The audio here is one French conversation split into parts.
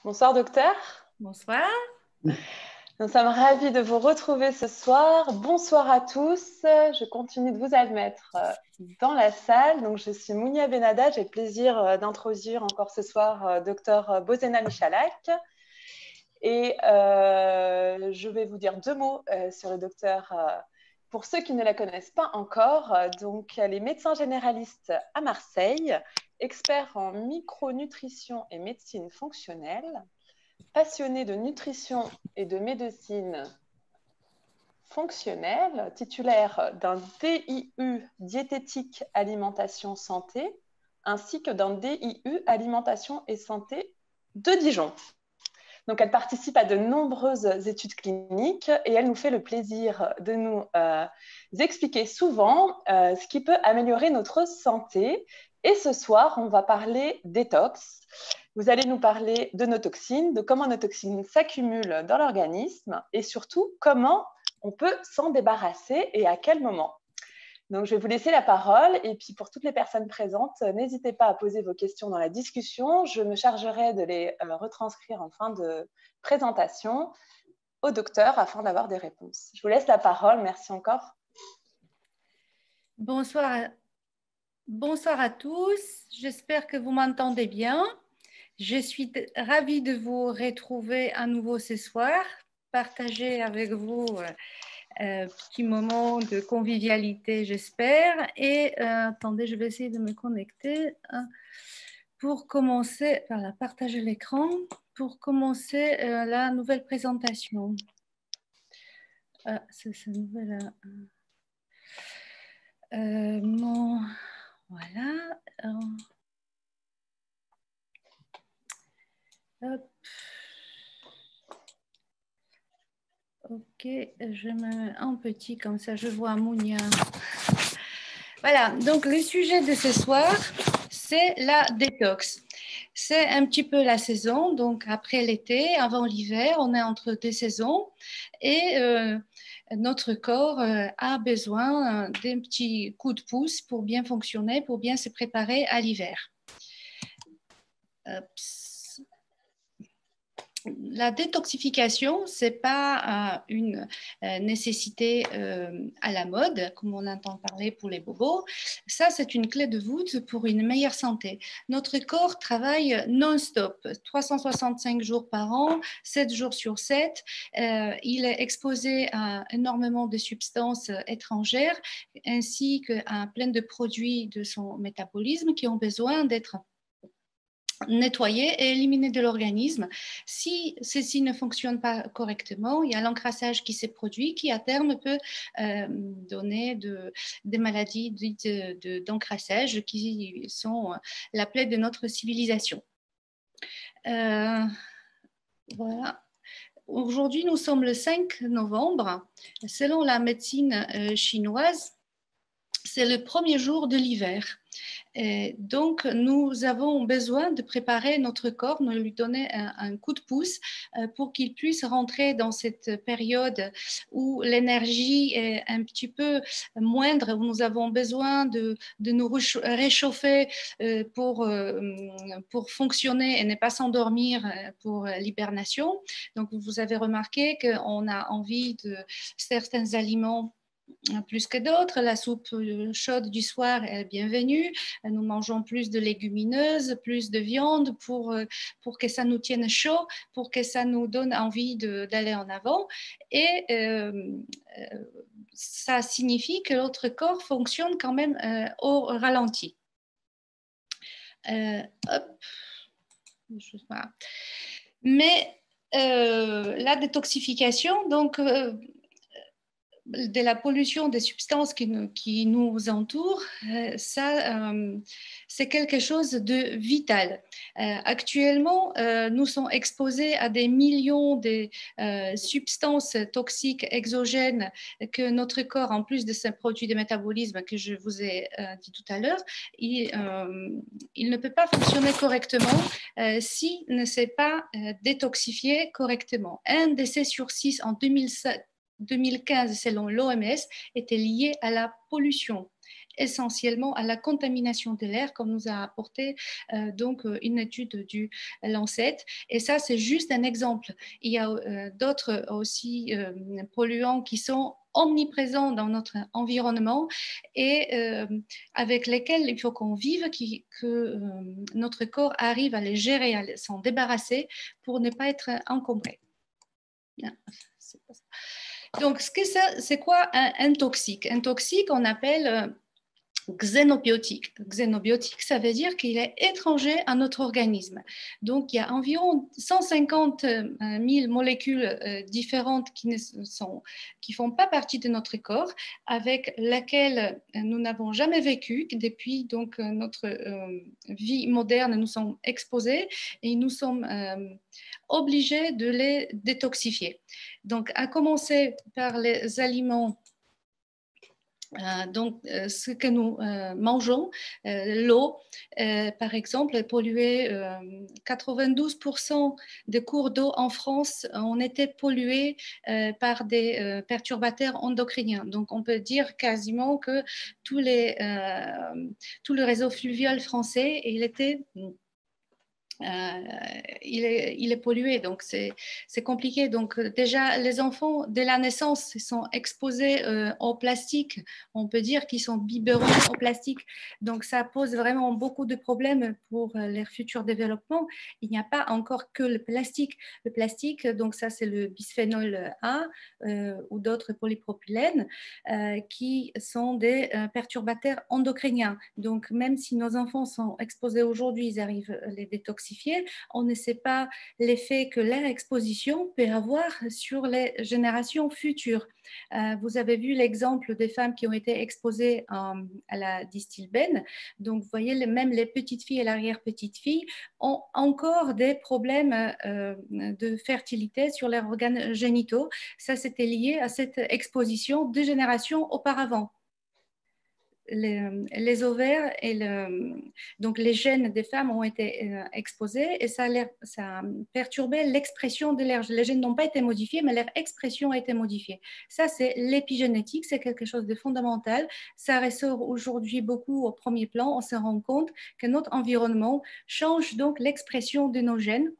Bonsoir docteur, Bonsoir. nous sommes ravis de vous retrouver ce soir. Bonsoir à tous, je continue de vous admettre dans la salle. Donc, je suis Mounia Benada, j'ai le plaisir d'introduire encore ce soir docteur Bozena Michalak. Et je vais vous dire deux mots sur le docteur pour ceux qui ne la connaissent pas encore. Donc, elle est médecin généraliste à Marseille, expert en micronutrition et médecine fonctionnelle, passionnée de nutrition et de médecine fonctionnelle, titulaire d'un DIU diététique alimentation santé, ainsi que d'un DIU alimentation et santé de Dijon. Donc, elle participe à de nombreuses études cliniques et elle nous fait le plaisir de nous expliquer souvent ce qui peut améliorer notre santé. Et ce soir, on va parler détox. Vous allez nous parler de nos toxines, de comment nos toxines s'accumulent dans l'organisme et surtout comment on peut s'en débarrasser et à quel moment. Donc, je vais vous laisser la parole et puis pour toutes les personnes présentes, n'hésitez pas à poser vos questions dans la discussion. Je me chargerai de les retranscrire en fin de présentation au docteur afin d'avoir des réponses. Je vous laisse la parole. Merci encore. Bonsoir à tous. J'espère que vous m'entendez bien. Je suis ravie de vous retrouver à nouveau ce soir, partager avec vous un petit moment de convivialité, j'espère. Et attendez, je vais essayer de me connecter pour commencer, voilà, partager l'écran, pour commencer la nouvelle présentation. C'est cette nouvelle... voilà. Hop. Ok, je me mets en petit comme ça, je vois Mounia. Voilà, donc le sujet de ce soir, c'est la détox. C'est un petit peu la saison, donc après l'été, avant l'hiver, on est entre deux saisons et notre corps a besoin d'un petit coup de pouce pour bien fonctionner, pour bien se préparer à l'hiver. La détoxification, ce n'est pas une nécessité à la mode, comme on entend parler pour les bobos. Ça, c'est une clé de voûte pour une meilleure santé. Notre corps travaille non-stop, 365 jours par an, 7 jours sur 7. Il est exposé à énormément de substances étrangères, ainsi qu'à plein de produits de son métabolisme qui ont besoin d'être nettoyer et éliminer de l'organisme. Si ceci ne fonctionne pas correctement, il y a l'encrassage qui se produit qui à terme peut donner des maladies dites d'encrassage qui sont la plaie de notre civilisation. Voilà. Aujourd'hui, nous sommes le 5 novembre. Selon la médecine chinoise, c'est le premier jour de l'hiver. Et donc, nous avons besoin de préparer notre corps, de lui donner un coup de pouce pour qu'il puisse rentrer dans cette période où l'énergie est un petit peu moindre, où nous avons besoin de nous réchauffer pour fonctionner et ne pas s'endormir pour l'hibernation. Donc, vous avez remarqué qu'on a envie de certains aliments plus que d'autres. La soupe chaude du soir est bienvenue. Nous mangeons plus de légumineuses, plus de viande pour que ça nous tienne chaud, pour que ça nous donne envie d'aller en avant. Et ça signifie que notre corps fonctionne quand même au ralenti. Hop. Voilà. Mais la détoxification, donc de la pollution des substances qui nous entourent, c'est quelque chose de vital. Actuellement, nous sommes exposés à des millions de substances toxiques exogènes que notre corps, en plus de ces produits de métabolisme que je vous ai dit tout à l'heure, il ne peut pas fonctionner correctement s'il ne s'est pas détoxifié correctement. Un décès sur 6 en 2015, selon l'OMS, était lié à la pollution. essentiellement à la contamination de l'air, comme nous a apporté donc une étude du Lancet. Et ça, c'est juste un exemple. Il y a d'autres aussi polluants qui sont omniprésents dans notre environnement et avec lesquels il faut qu'on vive, que notre corps arrive à les gérer, à s'en débarrasser pour ne pas être encombré. Donc, c'est quoi un toxique? Un toxique, on appelle xénobiotique. Xénobiotique, ça veut dire qu'il est étranger à notre organisme. Donc, il y a environ 150 000 molécules différentes qui ne font pas partie de notre corps, avec lesquelles nous n'avons jamais vécu depuis donc, notre vie moderne. Nous sommes exposés et nous sommes obligés de les détoxifier. Donc, à commencer par les aliments. Ce que nous mangeons, l'eau, par exemple, est polluée. 92% des cours d'eau en France ont été pollués par des perturbateurs endocriniens. Donc, on peut dire quasiment que tout le réseau fluvial français, il est pollué, donc c'est compliqué. Donc déjà, les enfants, dès la naissance, sont exposés au plastique. On peut dire qu'ils sont biberonnés au plastique. Donc ça pose vraiment beaucoup de problèmes pour leur futur développement. Il n'y a pas encore que le plastique. Le plastique, donc ça c'est le bisphénol A ou d'autres polypropylènes qui sont des perturbateurs endocriniens. Donc même si nos enfants sont exposés aujourd'hui, ils arrivent à les détoxifier. On ne sait pas l'effet que leur exposition peut avoir sur les générations futures. Vous avez vu l'exemple des femmes qui ont été exposées à la distilbène. Donc, vous voyez, même les petites filles et l'arrière-petite fille ont encore des problèmes de fertilité sur leurs organes génitaux. Ça, c'était lié à cette exposition 2 générations auparavant. Les ovaires et donc les gènes des femmes ont été exposés et ça a perturbé l'expression de leurs gènes. Les gènes n'ont pas été modifiés, mais leur expression a été modifiée. Ça, c'est l'épigénétique, c'est quelque chose de fondamental. Ça ressort aujourd'hui beaucoup au premier plan. On se rend compte que notre environnement change donc l'expression de nos gènes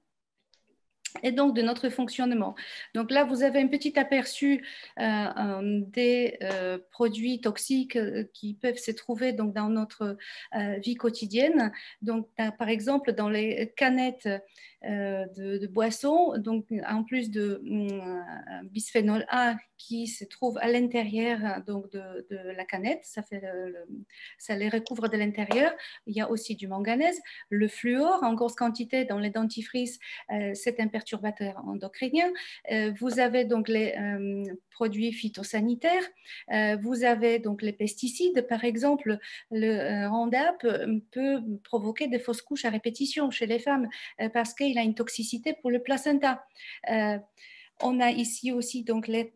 et donc de notre fonctionnement. Donc là, vous avez un petit aperçu des produits toxiques qui peuvent se trouver donc, dans notre vie quotidienne. Donc, par exemple, dans les canettes de boissons, donc en plus de bisphénol A qui se trouve à l'intérieur donc de la canette, ça les recouvre de l'intérieur. Il y a aussi du manganèse, le fluor en grosse quantité dans les dentifrices, c'est un perturbateur endocrinien. Vous avez donc les produits phytosanitaires, vous avez donc les pesticides, par exemple, le Roundup peut provoquer des fausses couches à répétition chez les femmes parce qu'il a une toxicité pour le placenta. On a ici aussi donc les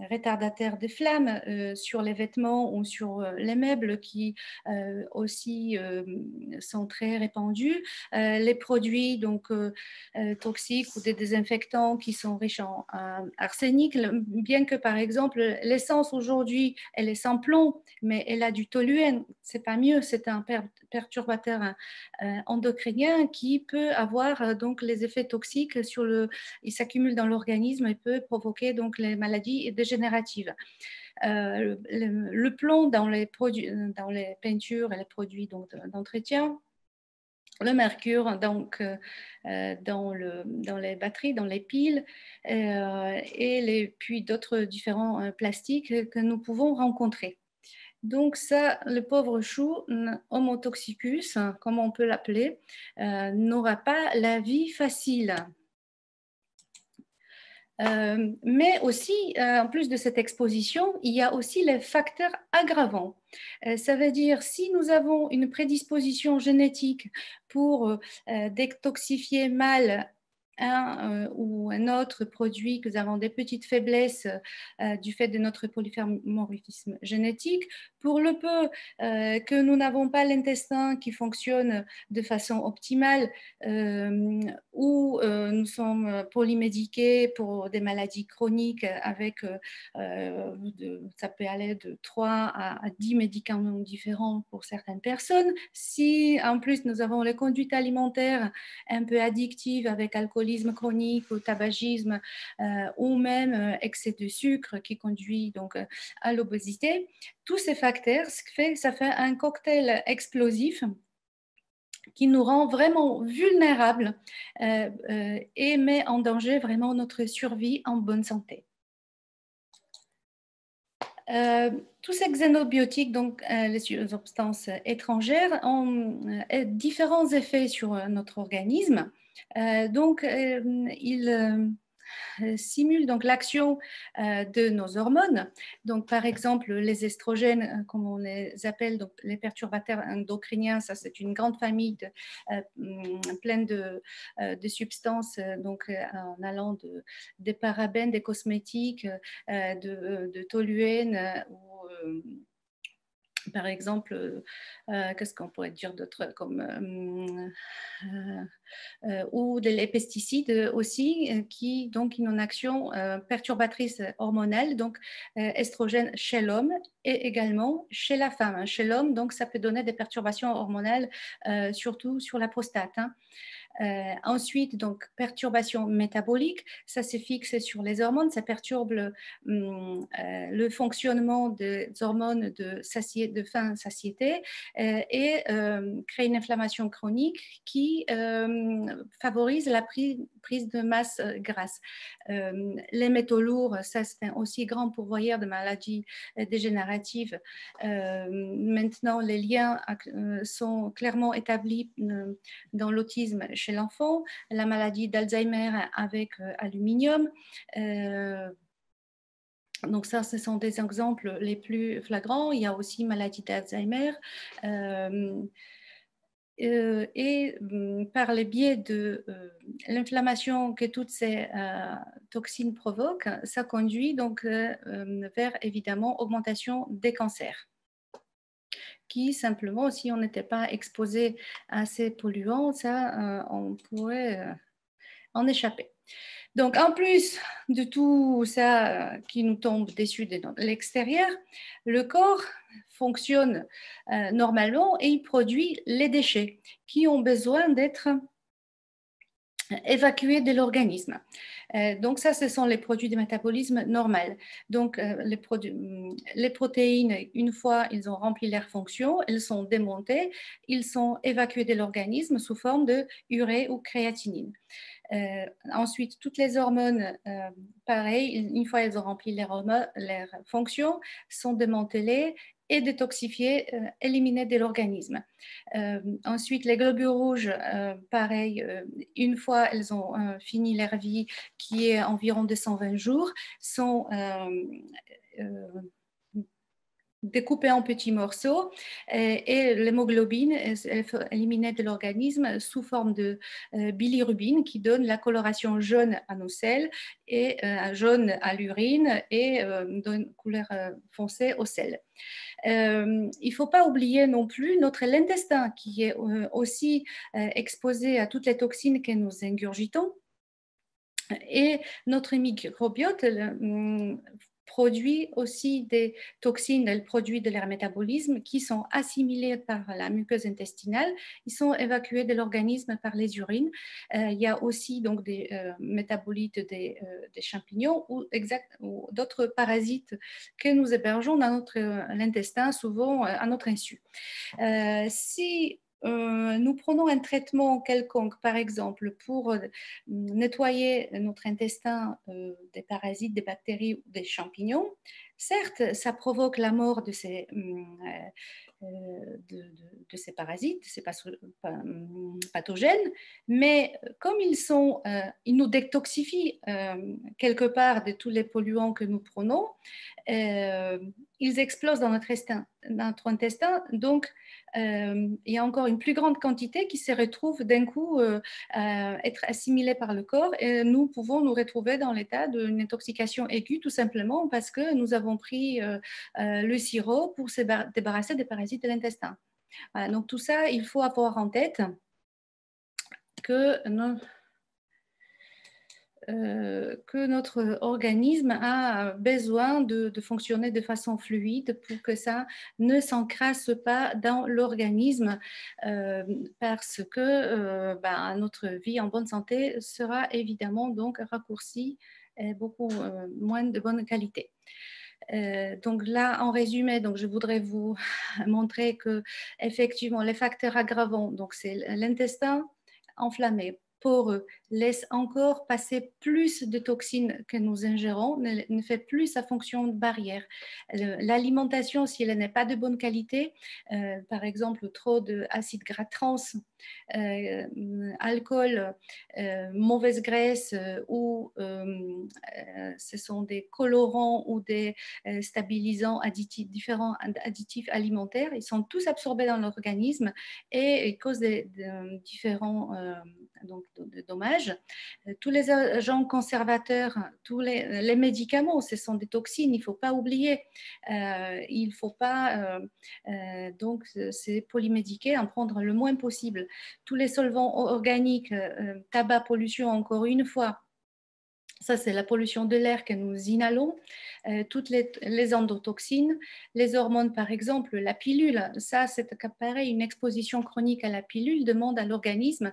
retardataires de flammes sur les vêtements ou sur les meubles qui aussi sont très répandus. Les produits donc, toxiques ou des désinfectants qui sont riches en arsenic, bien que par exemple l'essence aujourd'hui elle est sans plomb, mais elle a du toluène, c'est pas mieux, c'est un perturbateur endocrinien qui peut avoir donc les effets toxiques il s'accumule dans l'organisme et peut provoquer donc les maladies dégénératives. Le plomb dans les peintures et les produits d'entretien, le mercure donc, dans les batteries, dans les piles, puis d'autres différents plastiques que nous pouvons rencontrer. Donc ça, le pauvre chou, Homo toxicus, comme on peut l'appeler, n'aura pas la vie facile. Mais aussi, en plus de cette exposition, il y a aussi les facteurs aggravants. Ça veut dire si nous avons une prédisposition génétique pour détoxifier mal un ou un autre produit, que nous avons des petites faiblesses du fait de notre polymorphisme génétique, pour le peu que nous n'avons pas l'intestin qui fonctionne de façon optimale ou où nous sommes polymédiqués pour des maladies chroniques avec, ça peut aller de 3 à 10 médicaments différents pour certaines personnes. Si en plus nous avons les conduites alimentaires un peu addictives avec alcoolisme chronique ou tabagisme ou même excès de sucre qui conduit donc à l'obésité, tous ces facteurs, ça fait un cocktail explosif qui nous rend vraiment vulnérables et met en danger vraiment notre survie en bonne santé. Tous ces xénobiotiques, donc les substances étrangères, ont différents effets sur notre organisme. Ils simule donc l'action de nos hormones. Donc, par exemple, les estrogènes, comme on les appelle, donc les perturbateurs endocriniens, ça c'est une grande famille pleine de substances, donc en allant des parabènes, des cosmétiques, de toluènes ou par exemple, qu'est-ce qu'on pourrait dire d'autre comme ou les pesticides aussi qui donc ont une action perturbatrice hormonale, donc estrogène chez l'homme et également chez la femme. Chez l'homme, donc ça peut donner des perturbations hormonales, surtout sur la prostate. Hein. Ensuite, donc, perturbation métabolique, ça se fixe sur les hormones, ça perturbe le fonctionnement des hormones de fin satiété et crée une inflammation chronique qui favorise la prise de masse grasse. Les métaux lourds, ça c'est aussi grand pourvoyeur de maladies dégénératives. Maintenant, les liens sont clairement établis dans l'autisme chez l'enfant, la maladie d'Alzheimer avec aluminium. Donc ça, ce sont des exemples les plus flagrants. Il y a aussi maladie d'Alzheimer. Et par le biais de l'inflammation que toutes ces toxines provoquent, ça conduit donc vers évidemment augmentation des cancers qui simplement, si on n'était pas exposé à ces polluants, ça, on pourrait en échapper. Donc, en plus de tout ça qui nous tombe dessus de l'extérieur, le corps fonctionne normalement et il produit les déchets qui ont besoin d'être évacués de l'organisme. Donc ça, ce sont les produits du métabolisme normal. Donc les protéines, une fois ils ont rempli leur fonction, elles sont démontées, ils sont évacués de l'organisme sous forme de urée ou créatinine. Ensuite, toutes les hormones, pareil, une fois elles ont rempli leur fonction, sont démantelées et détoxifiées, éliminées de l'organisme. Ensuite, les globules rouges, pareil, une fois elles ont fini leur vie, qui est environ 220 jours, sont découpées en petits morceaux et l'hémoglobine est éliminée de l'organisme sous forme de bilirubine qui donne la coloration jaune à nos selles et jaune à l'urine et donne couleur foncée aux selles. Il ne faut pas oublier non plus l'intestin qui est aussi exposé à toutes les toxines que nous ingurgitons et notre microbiote produit aussi des toxines, elle produit de leur métabolisme qui sont assimilées par la muqueuse intestinale, ils sont évacués de l'organisme par les urines. Il y a aussi donc des métabolites des champignons ou d'autres parasites que nous hébergeons dans l'intestin, souvent à notre insu. Si nous prenons un traitement quelconque, par exemple, pour nettoyer notre intestin des parasites, des bactéries ou des champignons, certes, ça provoque la mort de ces parasites, de ces pathogènes, mais comme ils nous détoxifient quelque part de tous les polluants que nous prenons, ils explosent dans notre intestin, donc il y a encore une plus grande quantité qui se retrouve d'un coup être assimilée par le corps et nous pouvons nous retrouver dans l'état d'une intoxication aiguë tout simplement parce que nous avons pris le sirop pour se débarrasser des parasites de l'intestin. Voilà, donc tout ça, il faut avoir en tête que que notre organisme a besoin de fonctionner de façon fluide pour que ça ne s'encrasse pas dans l'organisme parce que notre vie en bonne santé sera évidemment donc raccourcie et beaucoup moins de bonne qualité. Donc là, en résumé, donc je voudrais vous montrer que effectivement les facteurs aggravants, donc c'est l'intestin enflammé, poreux, laisse encore passer plus de toxines que nous ingérons, ne fait plus sa fonction de barrière. L'alimentation, si elle n'est pas de bonne qualité, par exemple trop d'acides gras trans, alcool, mauvaise graisse ou ce sont des colorants ou des stabilisants additifs, différents additifs alimentaires, ils sont tous absorbés dans l'organisme et ils causent différents de dommages. Tous les agents conservateurs, tous les médicaments, ce sont des toxines, il ne faut pas oublier. Il ne faut pas, donc, ces polymédiqués, en prendre le moins possible. Tous les solvants organiques, tabac, pollution, encore une fois, ça, c'est la pollution de l'air que nous inhalons, toutes les endotoxines, les hormones, par exemple, la pilule. Ça, c'est pareil, une exposition chronique à la pilule demande à l'organisme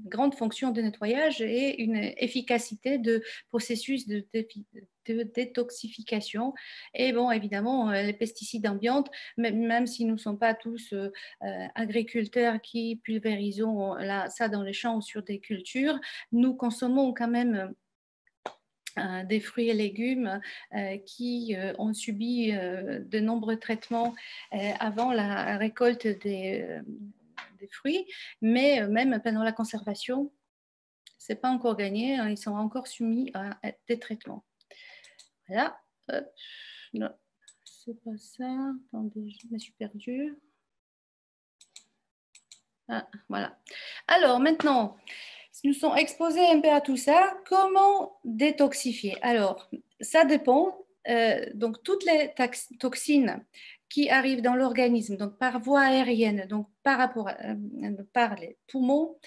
grande fonction de nettoyage et une efficacité de processus de détoxification. Et bon, évidemment, les pesticides ambiants, même si nous ne sommes pas tous agriculteurs qui pulvérisons ça dans les champs ou sur des cultures, nous consommons quand même des fruits et légumes qui ont subi de nombreux traitements avant la récolte des fruits, mais même pendant la conservation, ce n'est pas encore gagné, ils sont encore soumis à des traitements. Voilà. Non, c'est pas ça. Attendez, je me suis perdue. Ah, voilà. Alors, maintenant, nous sommes exposés un peu à tout ça. Comment détoxifier? Alors, ça dépend. Donc, toutes les toxines qui arrivent dans l'organisme, donc par voie aérienne, donc par les poumons,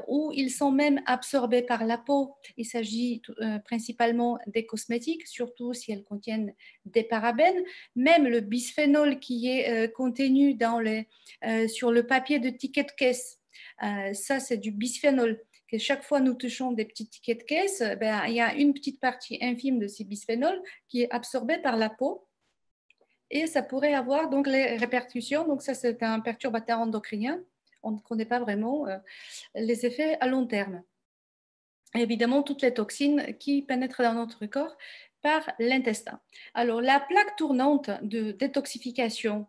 où ils sont même absorbés par la peau. Il s'agit principalement des cosmétiques, surtout si elles contiennent des parabènes. Même le bisphénol qui est contenu sur le papier de ticket de caisse, ça c'est du bisphénol. Que chaque fois nous touchons des petits tickets de caisse, il y a une petite partie infime de ces bisphénols qui est absorbée par la peau. Et ça pourrait avoir donc les répercussions. Donc ça, c'est un perturbateur endocrinien. On ne connaît pas vraiment les effets à long terme. Et évidemment, toutes les toxines qui pénètrent dans notre corps par l'intestin. Alors, la plaque tournante de détoxification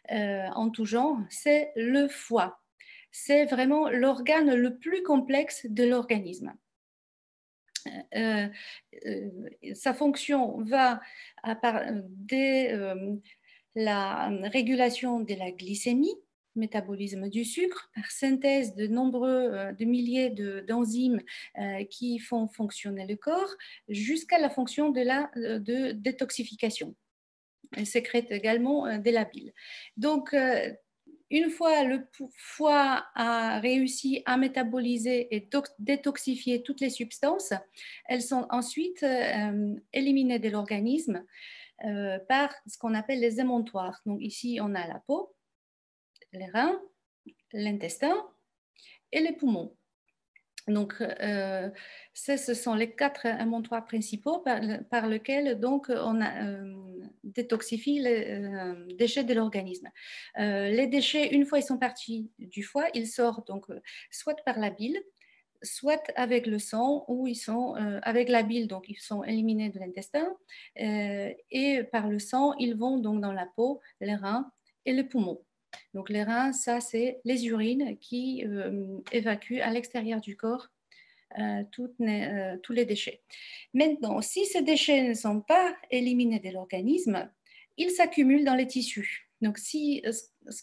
en tout genre, c'est le foie. C'est vraiment l'organe le plus complexe de l'organisme. Sa fonction va dès la régulation de la glycémie, métabolisme du sucre, par synthèse de de milliers d'enzymes qui font fonctionner le corps, jusqu'à la fonction de détoxification. Elle sécrète également de la bile. Donc, une fois le foie a réussi à métaboliser et détoxifier toutes les substances, elles sont ensuite éliminées de l'organisme par ce qu'on appelle les émontoires. Donc ici, on a la peau, les reins, l'intestin et les poumons. Donc, ce sont les 4 émontoires principaux par lesquels donc, on détoxifie les déchets de l'organisme. Les déchets, une fois ils sont partis du foie, ils sortent donc, soit par la bile, soit avec le sang, ou ils sont avec la bile, donc ils sont éliminés de l'intestin, et par le sang, ils vont donc dans la peau, les reins et les poumons. Donc les reins, ça c'est les urines qui évacuent à l'extérieur du corps tous les déchets. Maintenant, si ces déchets ne sont pas éliminés de l'organisme, ils s'accumulent dans les tissus. Donc si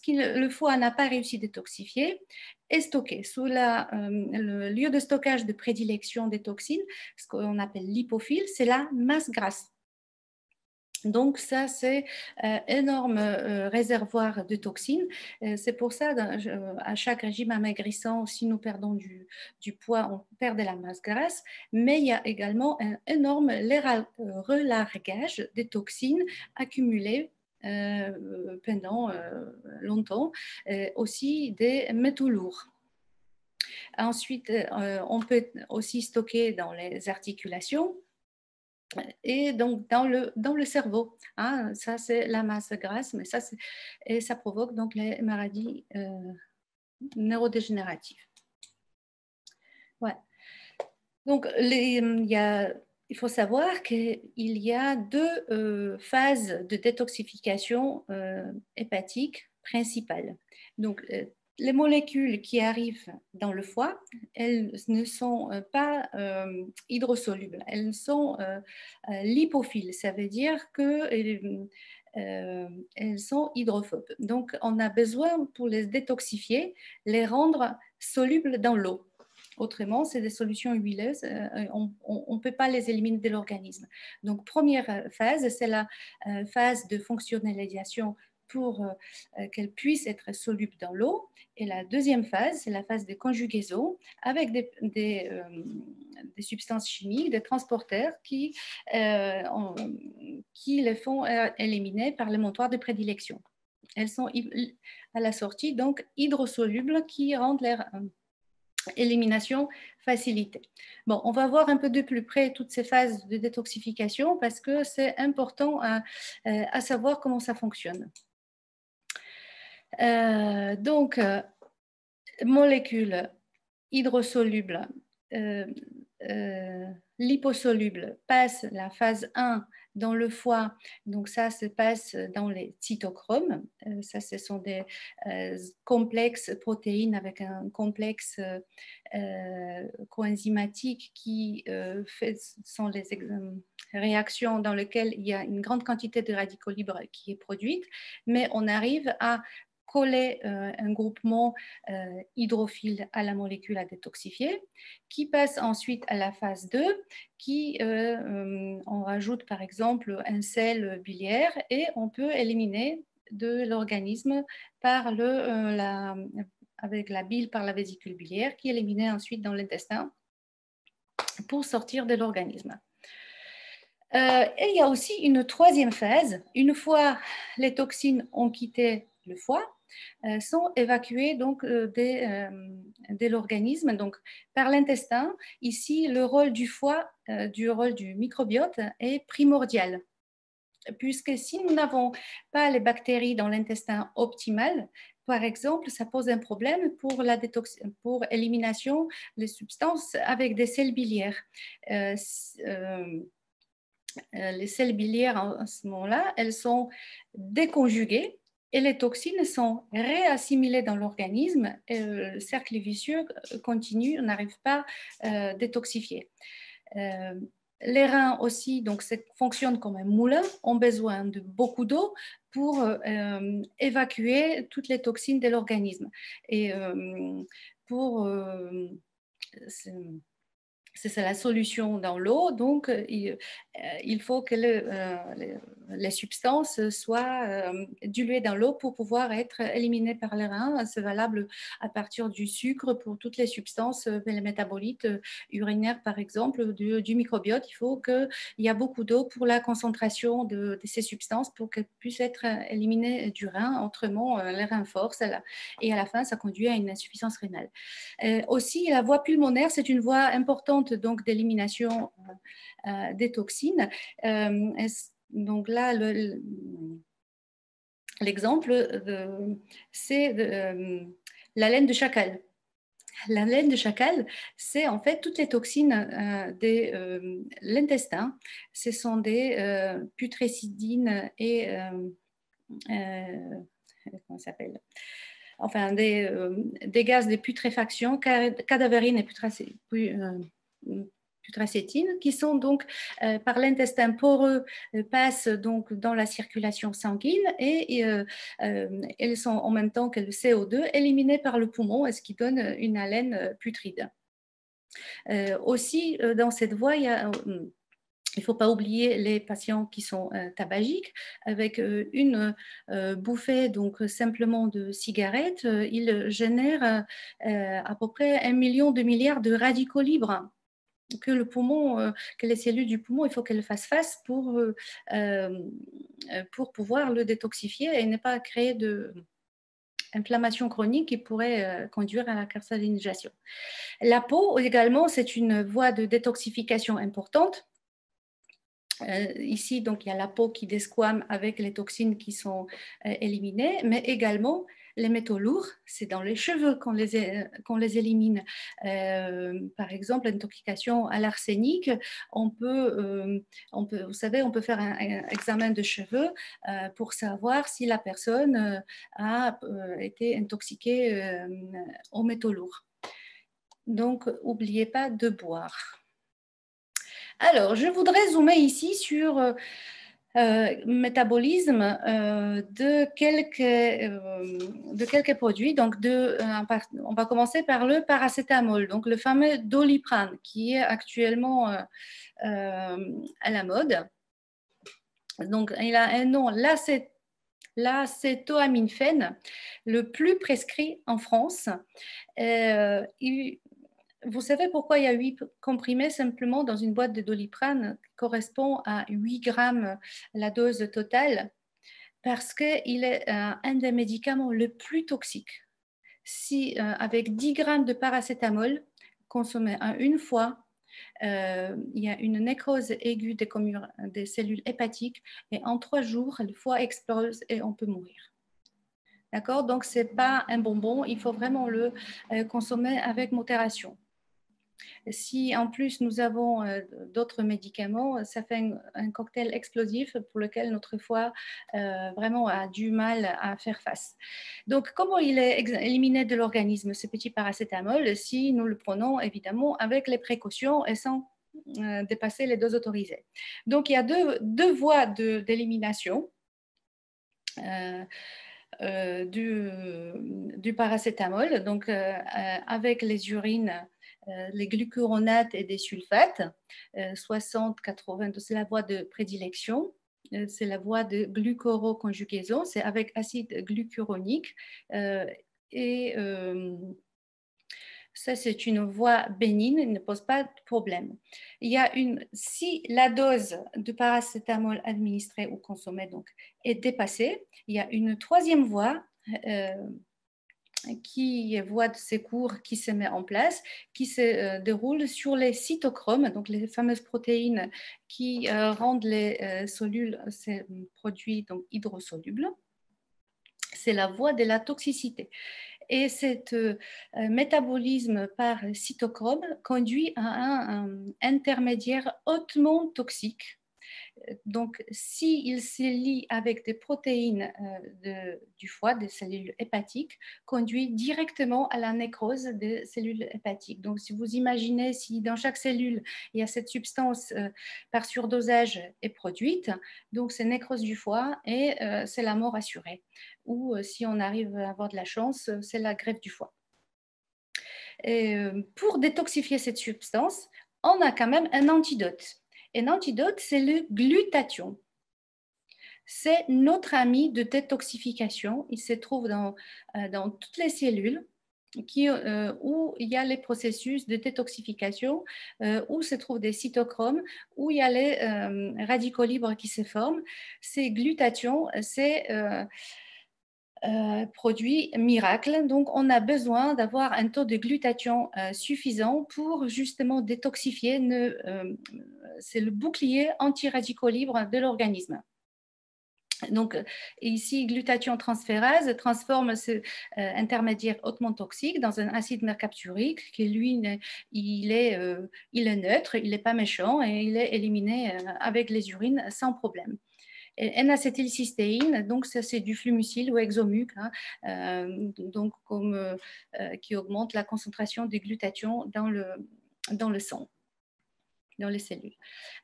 le foie n'a pas réussi à détoxifier, est stocké sous le lieu de stockage de prédilection des toxines, ce qu'on appelle l'hypophyse, c'est la masse grasse. Donc ça, c'est un énorme réservoir de toxines. C'est pour ça, à chaque régime amaigrissant, si nous perdons du poids, on perd de la masse grasse, mais il y a également un énorme relargage des toxines accumulées pendant longtemps, aussi des métaux lourds. Ensuite, on peut aussi stocker dans les articulations et donc dans le cerveau. Hein, ça, c'est la masse grasse, mais et ça provoque donc les maladies neurodégénératives. Ouais. Donc, il faut savoir qu'il y a deux phases de détoxification hépatique principales. Donc, les molécules qui arrivent dans le foie, elles ne sont pas hydrosolubles, elles sont lipophiles. Ça veut dire qu'elles sont hydrophobes. Donc, on a besoin, pour les détoxifier, les rendre solubles dans l'eau. Autrement, c'est des solutions huileuses, on ne peut pas les éliminer de l'organisme. Donc, première phase, c'est la phase de fonctionnalisation pour qu'elles puissent être solubles dans l'eau. Et la deuxième phase, c'est la phase de conjugaison avec des substances chimiques, des transporteurs qui les font éliminer par le montoir de prédilection. Elles sont à la sortie donc hydrosolubles qui rendent leur élimination facilitée. Bon, on va voir un peu de plus près toutes ces phases de détoxification parce que c'est important à savoir comment ça fonctionne. Donc, molécules hydrosolubles, liposolubles passent la phase 1 dans le foie, donc ça se passe dans les cytochromes. Ça, ce sont des complexes protéines avec un complexe coenzymatique qui sont les réactions dans lesquelles il y a une grande quantité de radicaux libres qui est produite, mais on arrive à coller un groupement hydrophile à la molécule à détoxifier, qui passe ensuite à la phase 2, qui on rajoute par exemple un sel biliaire et on peut éliminer de l'organisme par avec la bile par la vésicule biliaire, qui est éliminée ensuite dans l'intestin pour sortir de l'organisme. Et il y a aussi une troisième phase. Une fois les toxines ont quitté le foie, sont évacuées donc de l'organisme, donc par l'intestin. Ici, le rôle du foie, du rôle du microbiote est primordial, puisque si nous n'avons pas les bactéries dans l'intestin optimal, par exemple, ça pose un problème pour élimination des substances avec des sels biliaires. Les sels biliaires, à ce moment-là, elles sont déconjuguées et les toxines sont réassimilées dans l'organisme et le cercle vicieux continue, on n'arrive pas à détoxifier. Les reins aussi donc, fonctionnent comme un moulin, ont besoin de beaucoup d'eau pour évacuer toutes les toxines de l'organisme. Et c'est la solution dans l'eau, donc il faut que les substances soient diluées dans l'eau pour pouvoir être éliminées par les reins. C'est valable à partir du sucre pour toutes les substances, les métabolites urinaires par exemple, du microbiote. Il faut qu'il y ait beaucoup d'eau pour la concentration de ces substances pour qu'elles puissent être éliminées du rein. Autrement, les reins forcent et à la fin, ça conduit à une insuffisance rénale. Aussi, la voie pulmonaire, c'est une voie importante donc d'élimination des toxines. Donc là, l'exemple, c'est la laine de chacal. La laine de chacal, c'est en fait toutes les toxines de l'intestin. Ce sont des putrécidines et comment ça s'appelle, enfin des gaz de putréfaction, cadavérine et putracétine, qui sont donc par l'intestin poreux, passent donc dans la circulation sanguine et elles sont en même temps que le CO2 éliminées par le poumon, ce qui donne une haleine putride. Aussi, dans cette voie, il y a Il ne faut pas oublier les patients qui sont tabagiques. Avec une bouffée donc simplement de cigarettes, ils génèrent à peu près 1 million, 2 milliards de radicaux libres que le poumon, que les cellules du poumon, il faut qu'elles fassent face pour pouvoir le détoxifier et ne pas créer d'inflammation chronique qui pourrait conduire à la carcérisation. La peau également, c'est une voie de détoxification importante. Ici, donc, il y a la peau qui desquame avec les toxines qui sont éliminées, mais également les métaux lourds, c'est dans les cheveux qu'on les élimine. Par exemple, l'intoxication à l'arsenic, vous savez, on peut faire un examen de cheveux pour savoir si la personne a été intoxiquée aux métaux lourds. Donc, n'oubliez pas de boire. Alors, je voudrais zoomer ici sur métabolisme de quelques produits. Donc, on va commencer par le paracétamol, donc le fameux Doliprane, qui est actuellement à la mode. Donc, il a un nom, l'acétoaminphène, le plus prescrit en France. Vous savez pourquoi il y a 8 comprimés simplement dans une boîte de Doliprane qui correspond à 8 grammes la dose totale? Parce qu'il est un des médicaments les plus toxiques. Si avec 10 grammes de paracétamol consommé à une fois, il y a une nécrose aiguë des cellules hépatiques et en 3 jours, le foie explose et on peut mourir. D'accord? Donc, ce n'est pas un bonbon, il faut vraiment le consommer avec modération. Si en plus nous avons d'autres médicaments, ça fait un cocktail explosif pour lequel notre foie vraiment a du mal à faire face. Donc, comment il est éliminé de l'organisme, ce petit paracétamol, si nous le prenons évidemment avec les précautions et sans dépasser les doses autorisées? Donc, il y a deux voies d'élimination. Du paracétamol, donc avec les urines, les glucuronates et des sulfates, 60-80, c'est la voie de prédilection. C'est la voie de glucoroconjugaison, c'est avec acide glucuronique et ça, c'est une voie bénigne, il ne pose pas de problème. Si la dose de paracétamol administrée ou consommée donc, est dépassée, il y a une troisième voie qui est voie de secours qui se met en place, qui se déroule sur les cytochromes, donc les fameuses protéines qui rendent les ces produits donc, hydrosolubles. C'est la voie de la toxicité. Et cet métabolisme par cytochrome conduit à un intermédiaire hautement toxique. Donc, s'il se lie avec des protéines du foie, des cellules hépatiques, conduit directement à la nécrose des cellules hépatiques. Donc, si vous imaginez, si dans chaque cellule, il y a cette substance par surdosage est produite, donc c'est nécrose du foie et c'est la mort assurée. Ou si on arrive à avoir de la chance, c'est la greffe du foie. Et, pour détoxifier cette substance, on a quand même un antidote. Un antidote, c'est le glutathion. C'est notre ami de détoxification. Il se trouve dans toutes les cellules où il y a les processus de détoxification, où se trouvent des cytochromes, où il y a les radicaux libres qui se forment. Ces glutathions, c'est produit miracle. Donc, on a besoin d'avoir un taux de glutathion suffisant pour justement détoxifier. C'est le bouclier anti-radicaux libres de l'organisme. Donc, ici, glutathion transférase transforme ce intermédiaire hautement toxique dans un acide mercapturique qui, lui, il est neutre, il n'est pas méchant et il est éliminé avec les urines sans problème. N-acétylcystéine, donc ça c'est du flumucil ou Exomuc, donc qui augmente la concentration du glutathion dans le sang, dans les cellules.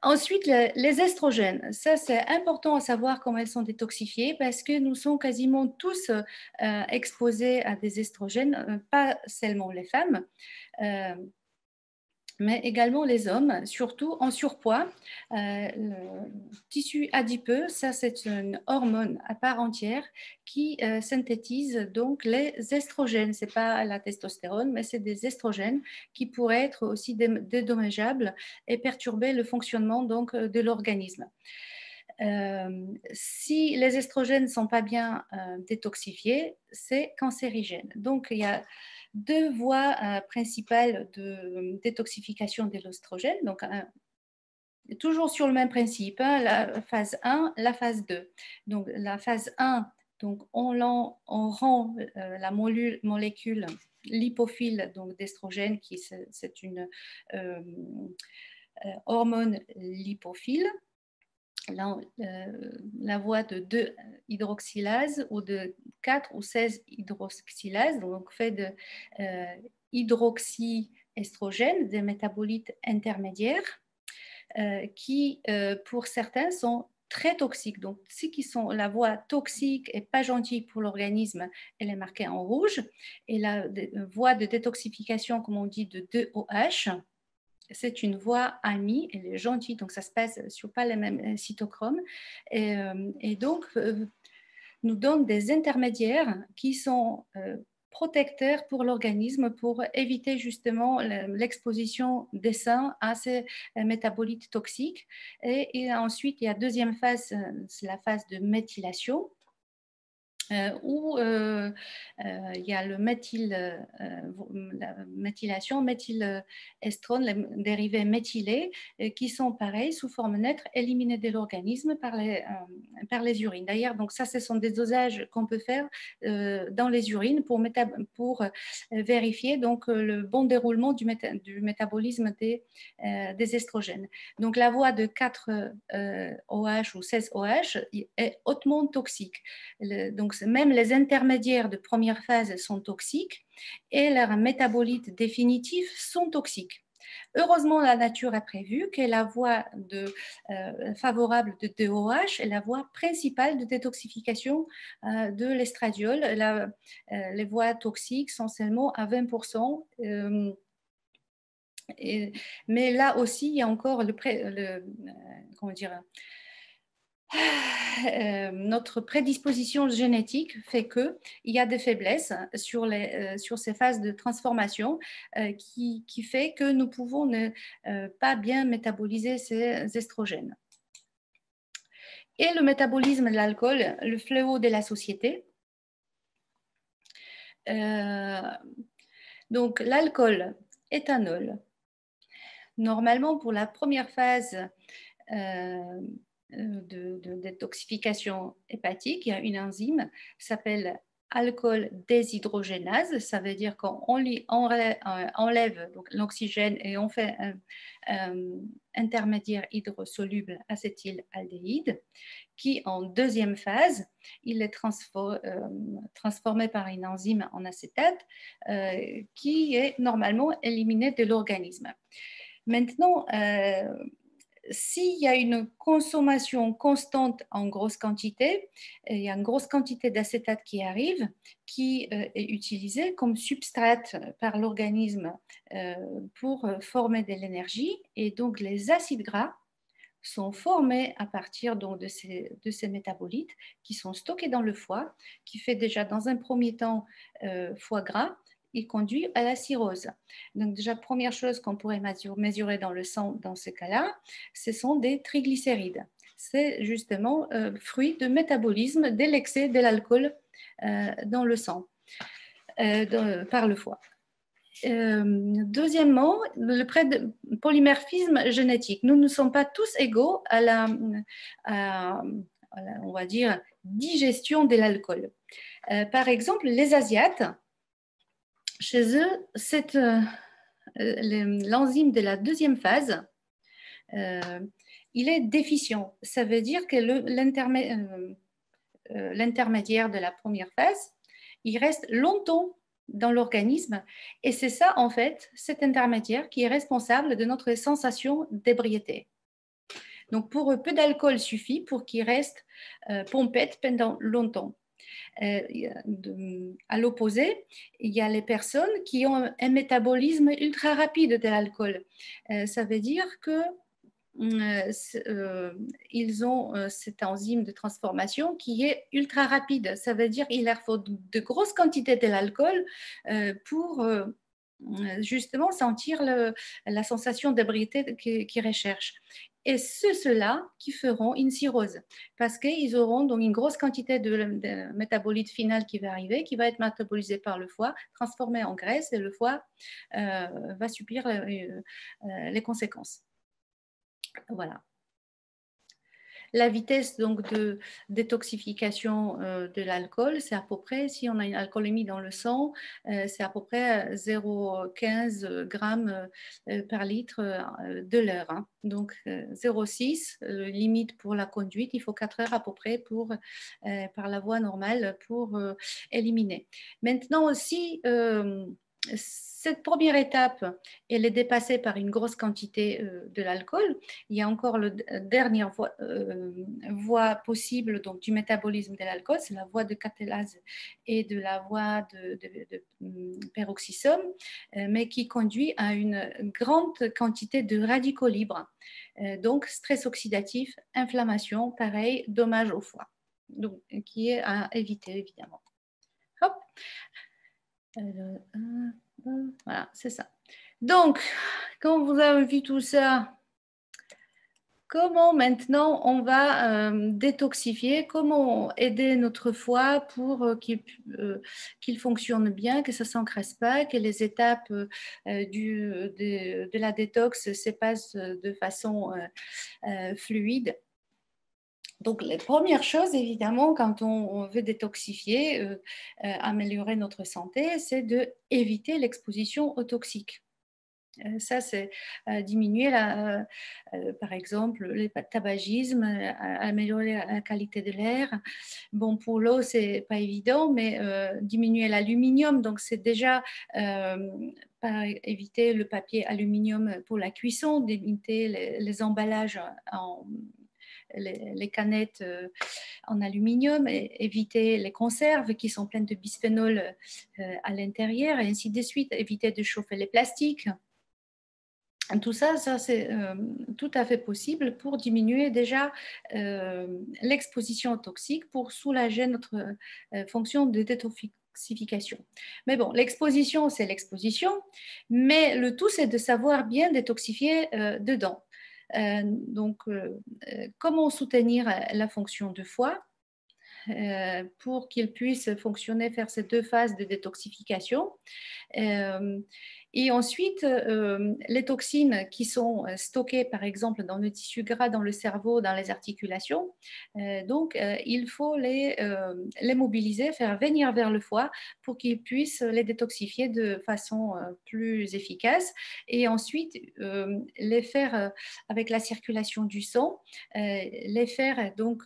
Ensuite, les estrogènes, ça c'est important à savoir comment elles sont détoxifiées parce que nous sommes quasiment tous exposés à des estrogènes, pas seulement les femmes. mais également les hommes, surtout en surpoids. Le tissu adipeux, ça c'est une hormone à part entière qui synthétise donc les estrogènes. Ce n'est pas la testostérone, mais c'est des estrogènes qui pourraient être aussi dédommageables et perturber le fonctionnement donc, de l'organisme. Si les estrogènes ne sont pas bien détoxifiés, c'est cancérigène. Donc, il y a deux voies principales de détoxification de l'estrogène. Donc, toujours sur le même principe, hein, la phase 1, la phase 2. Donc, la phase 1, donc on rend la molécule lipophile d'estrogène, qui c'est une hormone lipophile. La voie de 2 hydroxylases ou de 4 ou 16 hydroxylases, donc fait de hydroxyestrogènes, des métabolites intermédiaires, qui pour certains sont très toxiques. Donc, ceux qui sont la voie toxique et pas gentille pour l'organisme, elle est marquée en rouge. Et la voie de détoxification, comme on dit, de 2OH, c'est une voie amie, elle est gentille, donc ça se passe sur pas les mêmes cytochromes, et donc nous donne des intermédiaires qui sont protecteurs pour l'organisme pour éviter justement l'exposition des seins à ces métabolites toxiques. Et ensuite, il y a deuxième phase, c'est la phase de méthylation. Où il y a la méthylation, méthylestrone, les dérivés méthylés, qui sont pareils, sous forme neutre, éliminés de l'organisme par les urines. D'ailleurs, donc ça, ce sont des dosages qu'on peut faire dans les urines pour vérifier donc, le bon déroulement du métabolisme des estrogènes. Donc, la voie de 4 OH ou 16 OH est hautement toxique. Donc, même les intermédiaires de première phase sont toxiques et leurs métabolites définitifs sont toxiques. Heureusement, la nature a prévu que la voie favorable de 2OH est la voie principale de détoxification de l'estradiol. Les voies toxiques sont seulement à 20%. Mais là aussi, il y a encore comment dire, notre prédisposition génétique fait qu'il y a des faiblesses sur ces phases de transformation qui fait que nous pouvons ne pas bien métaboliser ces estrogènes. Et le métabolisme de l'alcool, le fléau de la société. Donc l'alcool, éthanol. Normalement, pour la première phase de détoxification hépatique, il y a une enzyme qui s'appelle alcool déshydrogénase. Ça veut dire qu'on enlève l'oxygène et on fait un intermédiaire hydrosoluble acétylaldéhyde qui, en deuxième phase, il est transformé par une enzyme en acétate qui est normalement éliminée de l'organisme. Maintenant, s'il y a une consommation constante en grosse quantité, il y a une grosse quantité d'acétate qui arrive, qui est utilisée comme substrate par l'organisme pour former de l'énergie. Et donc, les acides gras sont formés à partir donc, de ces métabolites qui sont stockés dans le foie, qui fait déjà dans un premier temps foie gras. Il conduit à la cirrhose. Donc déjà, première chose qu'on pourrait mesurer dans le sang dans ce cas-là, ce sont des triglycérides. C'est justement fruit de métabolisme de l'excès de l'alcool dans le sang par le foie. Deuxièmement, le polymorphisme génétique. Nous ne sommes pas tous égaux à la on va dire, digestion de l'alcool. Par exemple, les Asiates, chez eux, l'enzyme de la deuxième phase, il est déficient. Ça veut dire que l'intermédiaire de la première phase, il reste longtemps dans l'organisme et c'est ça, en fait, cet intermédiaire qui est responsable de notre sensation d'ébriété. Donc, pour eux, peu d'alcool suffit pour qu'il reste pompette pendant longtemps. À l'opposé, il y a les personnes qui ont un métabolisme ultra rapide de l'alcool. Ça veut dire que ils ont cette enzyme de transformation qui est ultra rapide. Ça veut dire qu'il leur faut de grosses quantités de l'alcool pour justement sentir la sensation d'ébriété qu'ils recherchent. Et c'est ceux-là qui feront une cirrhose parce qu'ils auront donc une grosse quantité de métabolite final qui va arriver, qui va être métabolisé par le foie, transformé en graisse et le foie va subir les conséquences. Voilà. La vitesse donc de détoxification de l'alcool, c'est à peu près, si on a une alcoolémie dans le sang, c'est à peu près 0,15 grammes par litre de l'heure. Hein. Donc 0,6, limite pour la conduite, il faut 4 heures à peu près pour, par la voie normale pour éliminer. Maintenant aussi, cette première étape, elle est dépassée par une grosse quantité de l'alcool. Il y a encore la dernière voie possible donc, du métabolisme de l'alcool, c'est la voie de catélase et de la voie de peroxysome, mais qui conduit à une grande quantité de radicaux libres. Donc, stress oxydatif, inflammation, pareil, dommage au foie, donc, qui est à éviter évidemment. Hop. Voilà, c'est ça. Donc, quand vous avez vu tout ça, comment maintenant on va détoxifier, comment aider notre foie pour qu'il fonctionne bien, que ça ne s'encrasse pas, que les étapes de la détox se passent de façon fluide. Donc, la première chose, évidemment, quand on veut détoxifier, améliorer notre santé, c'est d'éviter l'exposition aux toxiques. Ça, c'est diminuer, par exemple, le tabagisme, améliorer la qualité de l'air. Bon, pour l'eau, ce n'est pas évident, mais diminuer l'aluminium, donc c'est déjà éviter le papier aluminium pour la cuisson, d'éviter les emballages les canettes en aluminium, éviter les conserves qui sont pleines de bisphénol à l'intérieur, et ainsi de suite, éviter de chauffer les plastiques. Tout ça, c'est tout à fait possible pour diminuer déjà l'exposition aux toxiques, pour soulager notre fonction de détoxification. Mais bon, l'exposition, c'est l'exposition, mais le tout, c'est de savoir bien détoxifier dedans. Donc, comment soutenir la fonction du foie pour qu'il puisse fonctionner, faire ces deux phases de détoxification. Et ensuite, les toxines qui sont stockées, par exemple, dans le tissu gras, dans le cerveau, dans les articulations, il faut les mobiliser, faire venir vers le foie pour qu'il puisse les détoxifier de façon plus efficace. Et ensuite, les faire, avec la circulation du sang, les faire donc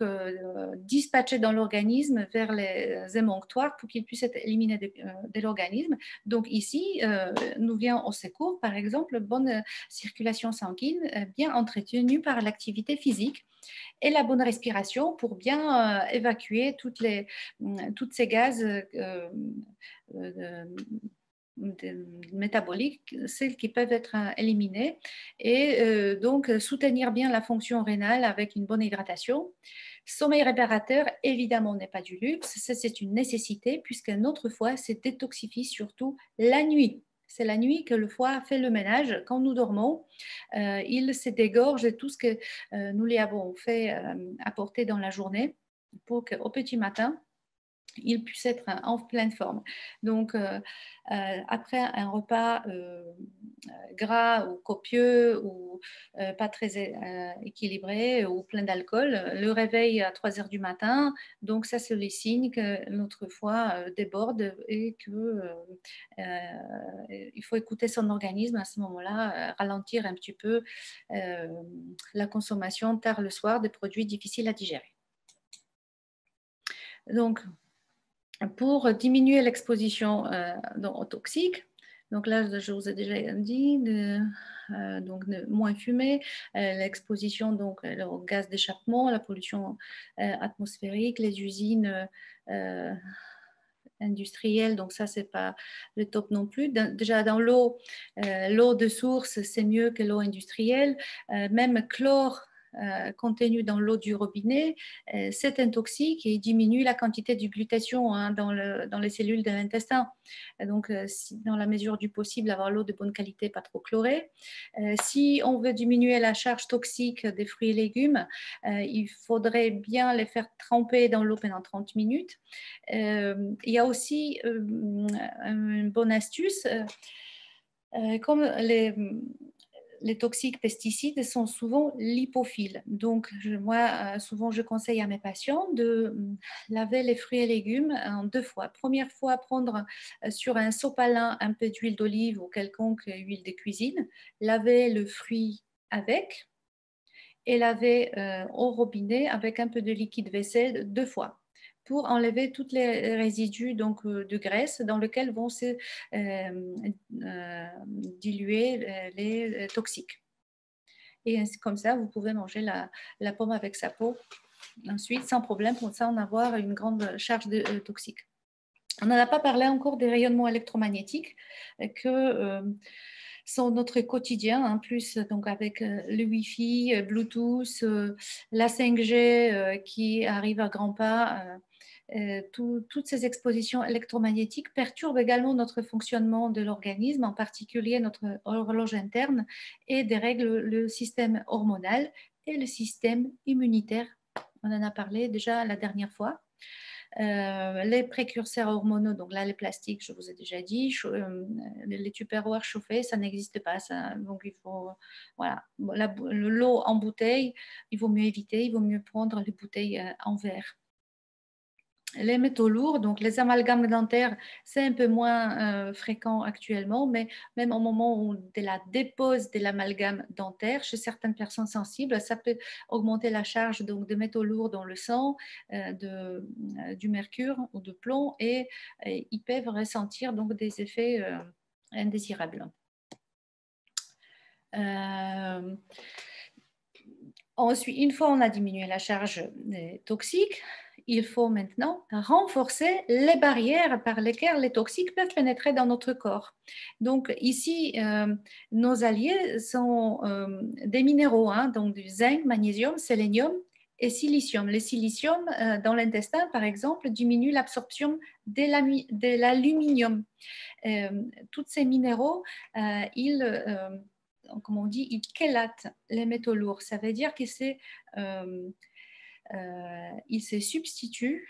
dispatcher dans l'organisme vers les émonctoires pour qu'ils puissent être éliminés de l'organisme. Donc ici, nous vient au secours, par exemple, bonne circulation sanguine bien entretenue par l'activité physique et la bonne respiration pour bien évacuer toutes ces gaz métaboliques, celles qui peuvent être éliminées, et donc soutenir bien la fonction rénale avec une bonne hydratation. Sommeil réparateur, évidemment, n'est pas du luxe, ça c'est une nécessité puisque notre foie se détoxifie surtout la nuit. C'est la nuit que le foie fait le ménage. Quand nous dormons, il se dégorge de tout ce que nous lui avons fait apporter dans la journée pour qu'au petit matin, il puisse être en pleine forme. Donc, après un repas gras ou copieux ou pas très équilibré ou plein d'alcool, le réveil à 3 heures du matin, donc ça c'est les signes que notre foie déborde et qu'il faut écouter son organisme à ce moment-là, ralentir un petit peu la consommation tard le soir de produits difficiles à digérer. Donc, pour diminuer l'exposition aux toxiques, Donc là, je vous ai déjà dit, donc moins fumer, l'exposition donc au gaz d'échappement, la pollution atmosphérique, les usines industrielles, donc ça c'est pas le top non plus. Déjà dans l'eau, l'eau de source c'est mieux que l'eau industrielle, même chlore contenu dans l'eau du robinet, c'est un toxique et diminue la quantité du glutathion hein, dans les cellules de l'intestin. Donc, si, dans la mesure du possible, avoir l'eau de bonne qualité, pas trop chlorée. Si on veut diminuer la charge toxique des fruits et légumes, il faudrait bien les faire tremper dans l'eau pendant 30 minutes. Il y a aussi une bonne astuce, comme les toxiques pesticides sont souvent lipophiles. Donc, moi, souvent, je conseille à mes patients de laver les fruits et légumes en 2 fois. Première fois, prendre sur un sopalin un peu d'huile d'olive ou quelconque huile de cuisine, laver le fruit avec et laver au robinet avec un peu de liquide vaisselle 2 fois pour enlever tous les résidus donc, de graisse dans lesquels vont se diluer les toxiques. Et ainsi, comme ça, vous pouvez manger la pomme avec sa peau ensuite sans problème pour ça en avoir une grande charge de toxiques. On n'en a pas parlé encore des rayonnements électromagnétiques que sont notre quotidien, en plus donc avec le Wi-Fi, Bluetooth, la 5G qui arrive à grands pas. Toutes ces expositions électromagnétiques perturbent également notre fonctionnement de l'organisme, en particulier notre horloge interne, et dérèglent le système hormonal et le système immunitaire. On en a parlé déjà la dernière fois. Les précurseurs hormonaux, donc là les plastiques, je vous ai déjà dit, les tupperwares chauffés, ça n'existe pas. Ça, donc il faut, voilà, l'eau en bouteille, il vaut mieux éviter, il vaut mieux prendre les bouteilles en verre. Les métaux lourds, donc les amalgames dentaires, c'est un peu moins fréquent actuellement, mais même au moment où de la dépose de l'amalgame dentaire, chez certaines personnes sensibles, ça peut augmenter la charge donc, de métaux lourds dans le sang, du mercure ou de plomb, et ils peuvent ressentir donc, des effets indésirables. Ensuite, une fois on a diminué la charge toxique, il faut maintenant renforcer les barrières par lesquelles les toxiques peuvent pénétrer dans notre corps. Donc ici, nos alliés sont des minéraux, hein, donc du zinc, magnésium, sélénium et silicium. Le silicium dans l'intestin, par exemple, diminue l'absorption de l'aluminium. Tous ces minéraux, comme on dit, ils chélatent les métaux lourds. Ça veut dire qu'ils se substituent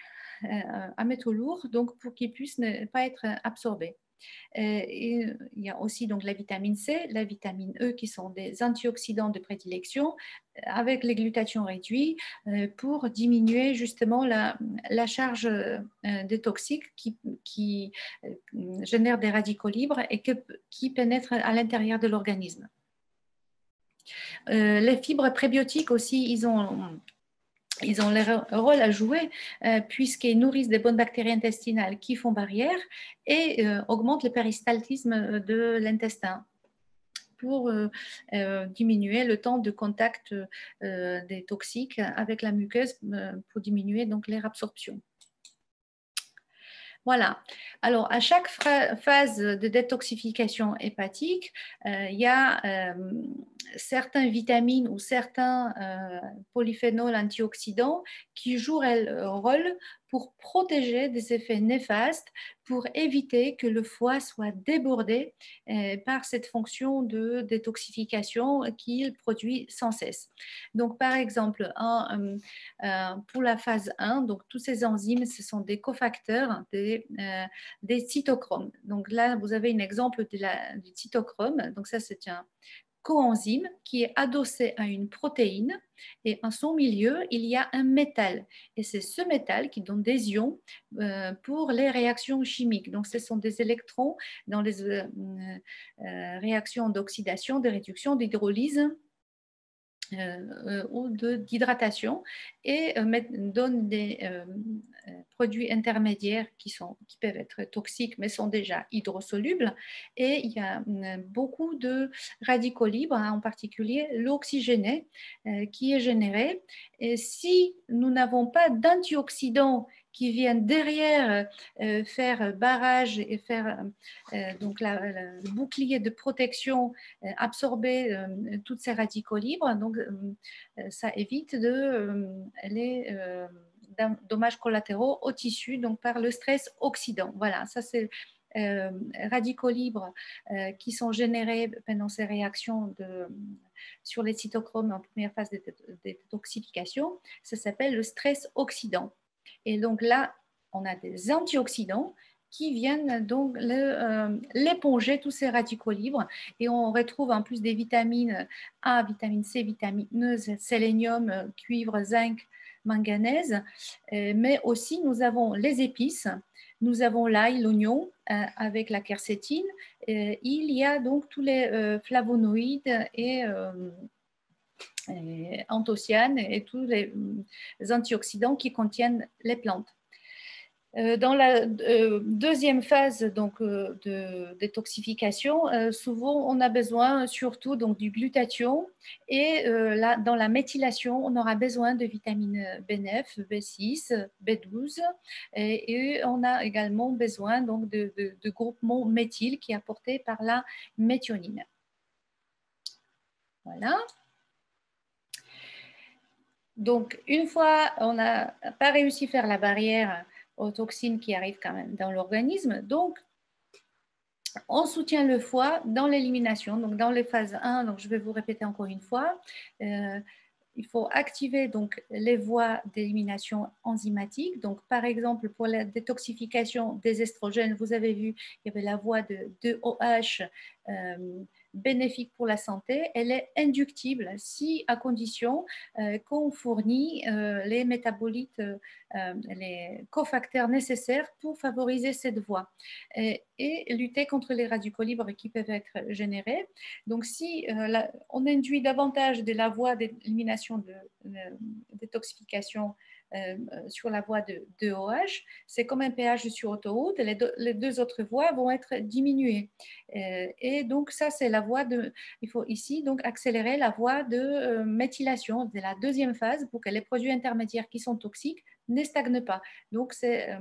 à métaux lourds donc pour qu'ils puissent ne pas être absorbés. Et il y a aussi donc la vitamine C, la vitamine E qui sont des antioxydants de prédilection avec les glutathions réduits pour diminuer justement la charge des toxiques qui génèrent des radicaux libres et qui pénètrent à l'intérieur de l'organisme. Les fibres prébiotiques aussi, ils ont leur rôle à jouer puisqu'ils nourrissent des bonnes bactéries intestinales qui font barrière et augmentent le péristaltisme de l'intestin pour diminuer le temps de contact des toxiques avec la muqueuse pour diminuer donc leur absorption. Voilà. Alors, à chaque phase de détoxification hépatique, il y a certaines vitamines ou certains polyphénols antioxydants qui jouent leur rôle pour protéger des effets néfastes, pour éviter que le foie soit débordé par cette fonction de détoxification qu'il produit sans cesse. Donc, par exemple, pour la phase 1, donc tous ces enzymes, ce sont des cofacteurs des cytochromes. Donc là, vous avez un exemple du cytochrome. Donc ça, c'est un coenzyme qui est adossé à une protéine et en son milieu, il y a un métal. Et c'est ce métal qui donne des ions pour les réactions chimiques. Donc, ce sont des électrons dans les réactions d'oxydation, de réduction, d'hydrolyse ou d'hydratation et donne des produits intermédiaires qui peuvent être toxiques mais sont déjà hydrosolubles. Et il y a beaucoup de radicaux libres, en particulier l'oxygéné qui est généré. Et si nous n'avons pas d'antioxydants qui viennent derrière faire barrage et faire donc le bouclier de protection, absorber tous ces radicaux libres. Donc, ça évite les dommages collatéraux au tissu, donc par le stress oxydant. Voilà, ça c'est radicaux libres qui sont générés pendant ces réactions sur les cytochromes en première phase de détoxification. Ça s'appelle le stress oxydant. Et donc là, on a des antioxydants qui viennent donc l'éponger, tous ces radicaux libres. Et on retrouve en plus des vitamines A, vitamine C, vitamine E, sélénium, cuivre, zinc, manganèse. Mais aussi, nous avons les épices, nous avons l'ail, l'oignon avec la quercétine. Il y a donc tous les flavonoïdes et anthocyanes et tous les antioxydants qui contiennent les plantes. Dans la deuxième phase donc, de détoxification, souvent on a besoin surtout donc, du glutathion et là, dans la méthylation, on aura besoin de vitamines B9, B6, B12 et on a également besoin donc, de groupement méthyle qui est apporté par la méthionine. Voilà. Donc, une fois on n'a pas réussi à faire la barrière aux toxines qui arrivent quand même dans l'organisme, donc on soutient le foie dans l'élimination. Donc, dans les phases 1, donc je vais vous répéter encore une fois, il faut activer donc les voies d'élimination enzymatique. Donc, par exemple, pour la détoxification des estrogènes, vous avez vu, il y avait la voie de 2OH bénéfique pour la santé. Elle est inductible si, à condition qu'on fournit les métabolites, les cofacteurs nécessaires pour favoriser cette voie et lutter contre les radicaux libres qui peuvent être générés. Donc, si on induit davantage de la voie d'élimination de détoxification sur la voie de OH, c'est comme un péage sur autoroute, les deux autres voies vont être diminuées. Et donc, ça, c'est la voie il faut ici donc accélérer la voie de méthylation de la deuxième phase pour que les produits intermédiaires qui sont toxiques ne stagnent pas. Donc, c'est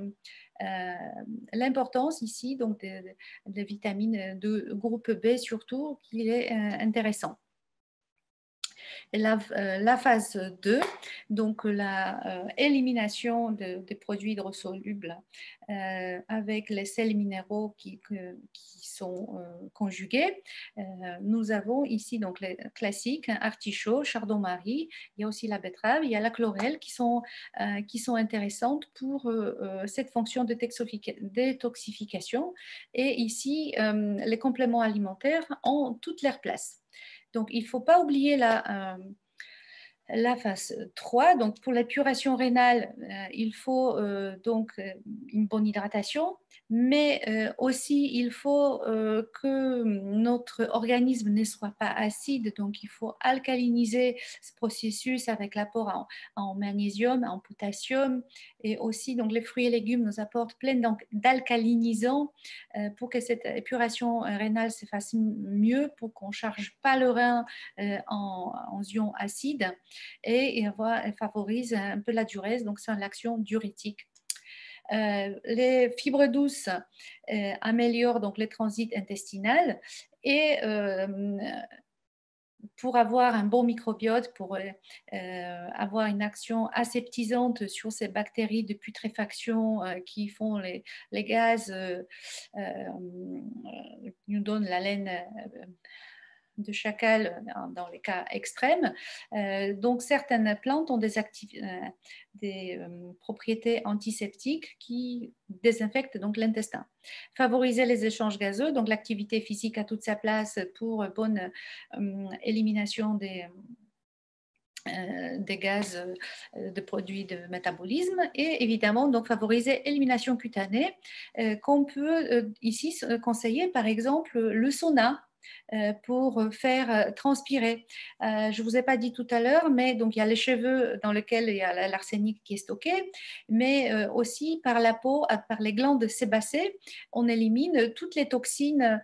l'importance ici donc des vitamines de groupe B surtout qui est intéressant. La phase 2, donc l'élimination des produits hydrosolubles avec les sels minéraux qui sont conjugués. Nous avons ici donc les classiques, artichaut, chardon-marie, il y a aussi la betterave, il y a la chlorelle qui sont intéressantes pour cette fonction de détoxification. Et ici, les compléments alimentaires ont toute leur place. Donc, il ne faut pas oublier la phase 3. Donc, pour l'épuration rénale, il faut donc une bonne hydratation, mais aussi il faut que notre organisme ne soit pas acide. Donc, il faut alcaliniser ce processus avec l'apport en magnésium, en potassium, et aussi donc les fruits et légumes nous apportent plein d'alcalinisants pour que cette épuration rénale se fasse mieux, pour qu'on ne charge pas le rein en ions acides. Et elle favorise un peu la diurèse, donc c'est l'action diurétique. Les fibres douces améliorent donc le transit intestinal et pour avoir un bon microbiote, pour avoir une action aseptisante sur ces bactéries de putréfaction qui font les gaz, nous donnent la laine de chacal dans les cas extrêmes. Donc, certaines plantes ont des propriétés antiseptiques qui désinfectent donc l'intestin. Favoriser les échanges gazeux, donc l'activité physique a toute sa place pour bonne élimination des gaz de produits de métabolisme et évidemment donc favoriser l'élimination cutanée qu'on peut ici conseiller par exemple le sauna pour faire transpirer. Je ne vous ai pas dit tout à l'heure, mais donc il y a les cheveux dans lesquels il y a l'arsenic qui est stocké, mais aussi par la peau, par les glandes sébacées, on élimine toutes les toxines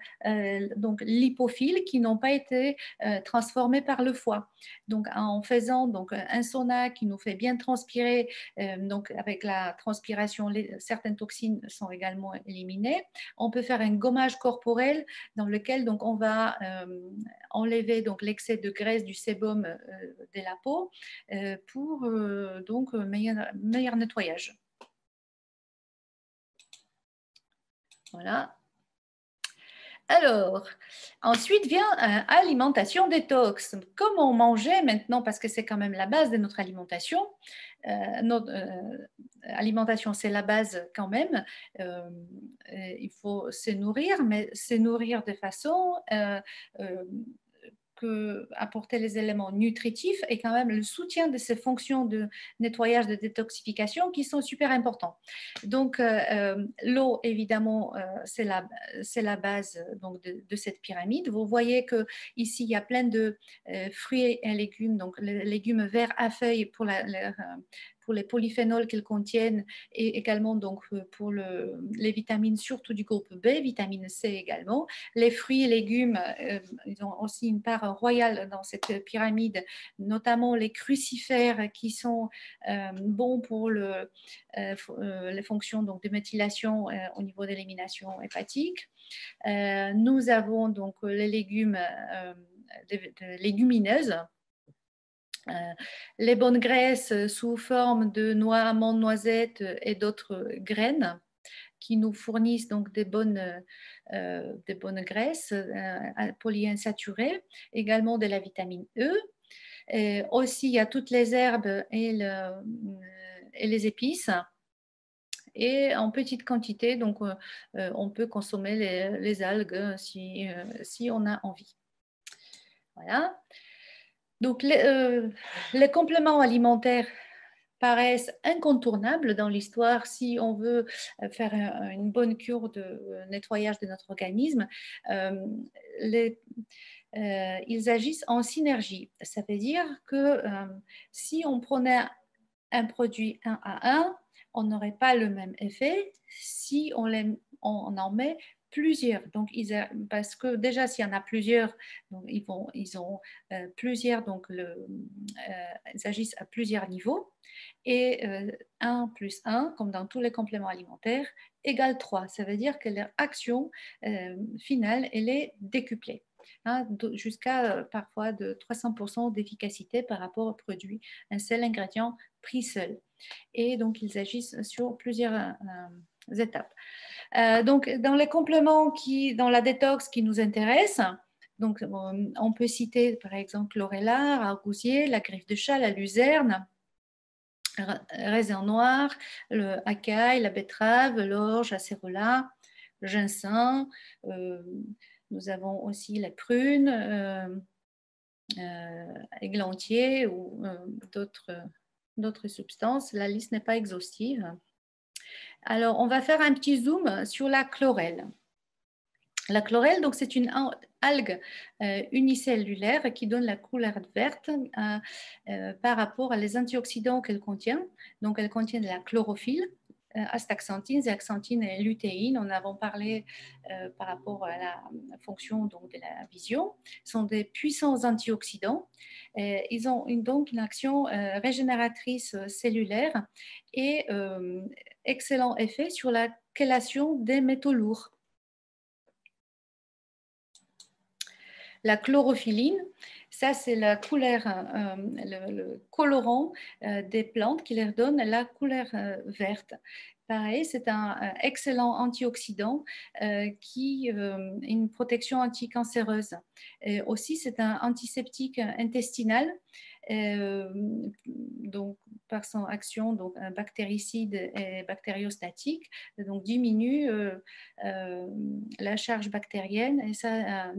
donc lipophiles qui n'ont pas été transformées par le foie. Donc en faisant donc un sauna qui nous fait bien transpirer, donc avec la transpiration, certaines toxines sont également éliminées. On peut faire un gommage corporel dans lequel donc on va enlever donc l'excès de graisse du sébum de la peau pour donc meilleur nettoyage. Voilà. Alors, ensuite vient alimentation détox. Comment manger maintenant, parce que c'est quand même la base de notre alimentation. Notre alimentation, c'est la base quand même. Il faut se nourrir, mais se nourrir de façon apporter les éléments nutritifs et quand même le soutien de ces fonctions de nettoyage, de détoxification qui sont super importants. Donc, l'eau, évidemment, c'est la base donc, de cette pyramide. Vous voyez qu'ici, il y a plein de fruits et légumes, donc les légumes verts à feuilles pour les polyphénols qu'ils contiennent et également donc, pour les vitamines, surtout du groupe B, vitamine C également. Les fruits et légumes, ils ont aussi une part royale dans cette pyramide, notamment les crucifères qui sont bons pour les fonctions donc, de méthylation au niveau de l'élimination hépatique. Nous avons donc les légumes, de légumineuses. Les bonnes graisses sous forme de noix, amandes, noisettes et d'autres graines qui nous fournissent donc des bonnes graisses polyinsaturées, également de la vitamine E. Et aussi, il y a toutes les herbes et les épices. Et en petite quantité, donc on peut consommer les algues si on a envie. Voilà. Donc, les compléments alimentaires paraissent incontournables dans l'histoire si on veut faire une bonne cure de nettoyage de notre organisme. Ils agissent en synergie. Ça veut dire que si on prenait un produit un à un, on n'aurait pas le même effet si on en met plusieurs. Donc, parce que déjà, s'il y en a plusieurs, donc ils ont plusieurs, donc ils agissent à plusieurs niveaux. Et 1 plus 1, comme dans tous les compléments alimentaires, égale 3. Ça veut dire que leur action finale, elle est décuplée. Hein, jusqu'à parfois de 300% d'efficacité par rapport au produit, un seul ingrédient pris seul. Et donc, ils agissent sur plusieurs étapes. Donc, dans les compléments dans la détox qui nous intéresse, donc, on peut citer par exemple l'orella, argousier, la griffe de chat, la luzerne, raisin noir, le acaille, la betterave, l'orge, acérola, le ginseng. Nous avons aussi la prune, églantier ou d'autres substances. La liste n'est pas exhaustive. Alors, on va faire un petit zoom sur la chlorelle. La chlorelle, donc, c'est une algue unicellulaire qui donne la couleur verte par rapport à les antioxydants qu'elle contient. Donc, elle contient de la chlorophylle, astaxanthine, zeaxanthine et lutéine. On avait parlé par rapport à la fonction donc, de la vision. Ce sont des puissants antioxydants. Ils ont donc une action régénératrice cellulaire et excellent effet sur la chélation des métaux lourds. La chlorophylle, ça c'est la couleur, le colorant des plantes qui leur donne la couleur verte. Pareil, c'est un excellent antioxydant qui a une protection anticancéreuse. Et aussi, c'est un antiseptique intestinal, donc par son action donc bactéricide et bactériostatique, donc diminue la charge bactérienne et sa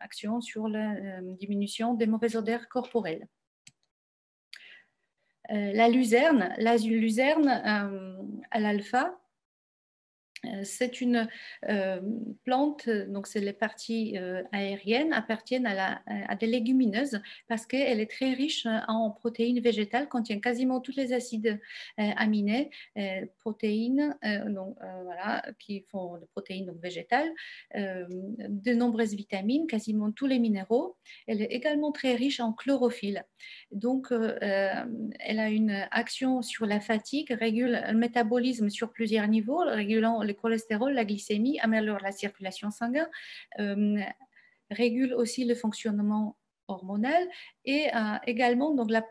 action sur la diminution des mauvaises odeurs corporelles. La luzerne à l'alpha, C'est une plante, donc c'est les parties aériennes appartiennent à des légumineuses parce qu'elle est très riche en protéines végétales, contient quasiment tous les acides aminés, protéines, voilà, qui font des protéines donc, végétales, de nombreuses vitamines, quasiment tous les minéraux. Elle est également très riche en chlorophylle. Donc, elle a une action sur la fatigue, régule le métabolisme sur plusieurs niveaux, régulant le cholestérol, la glycémie, améliore la circulation sanguine, régule aussi le fonctionnement hormonal et également donc, la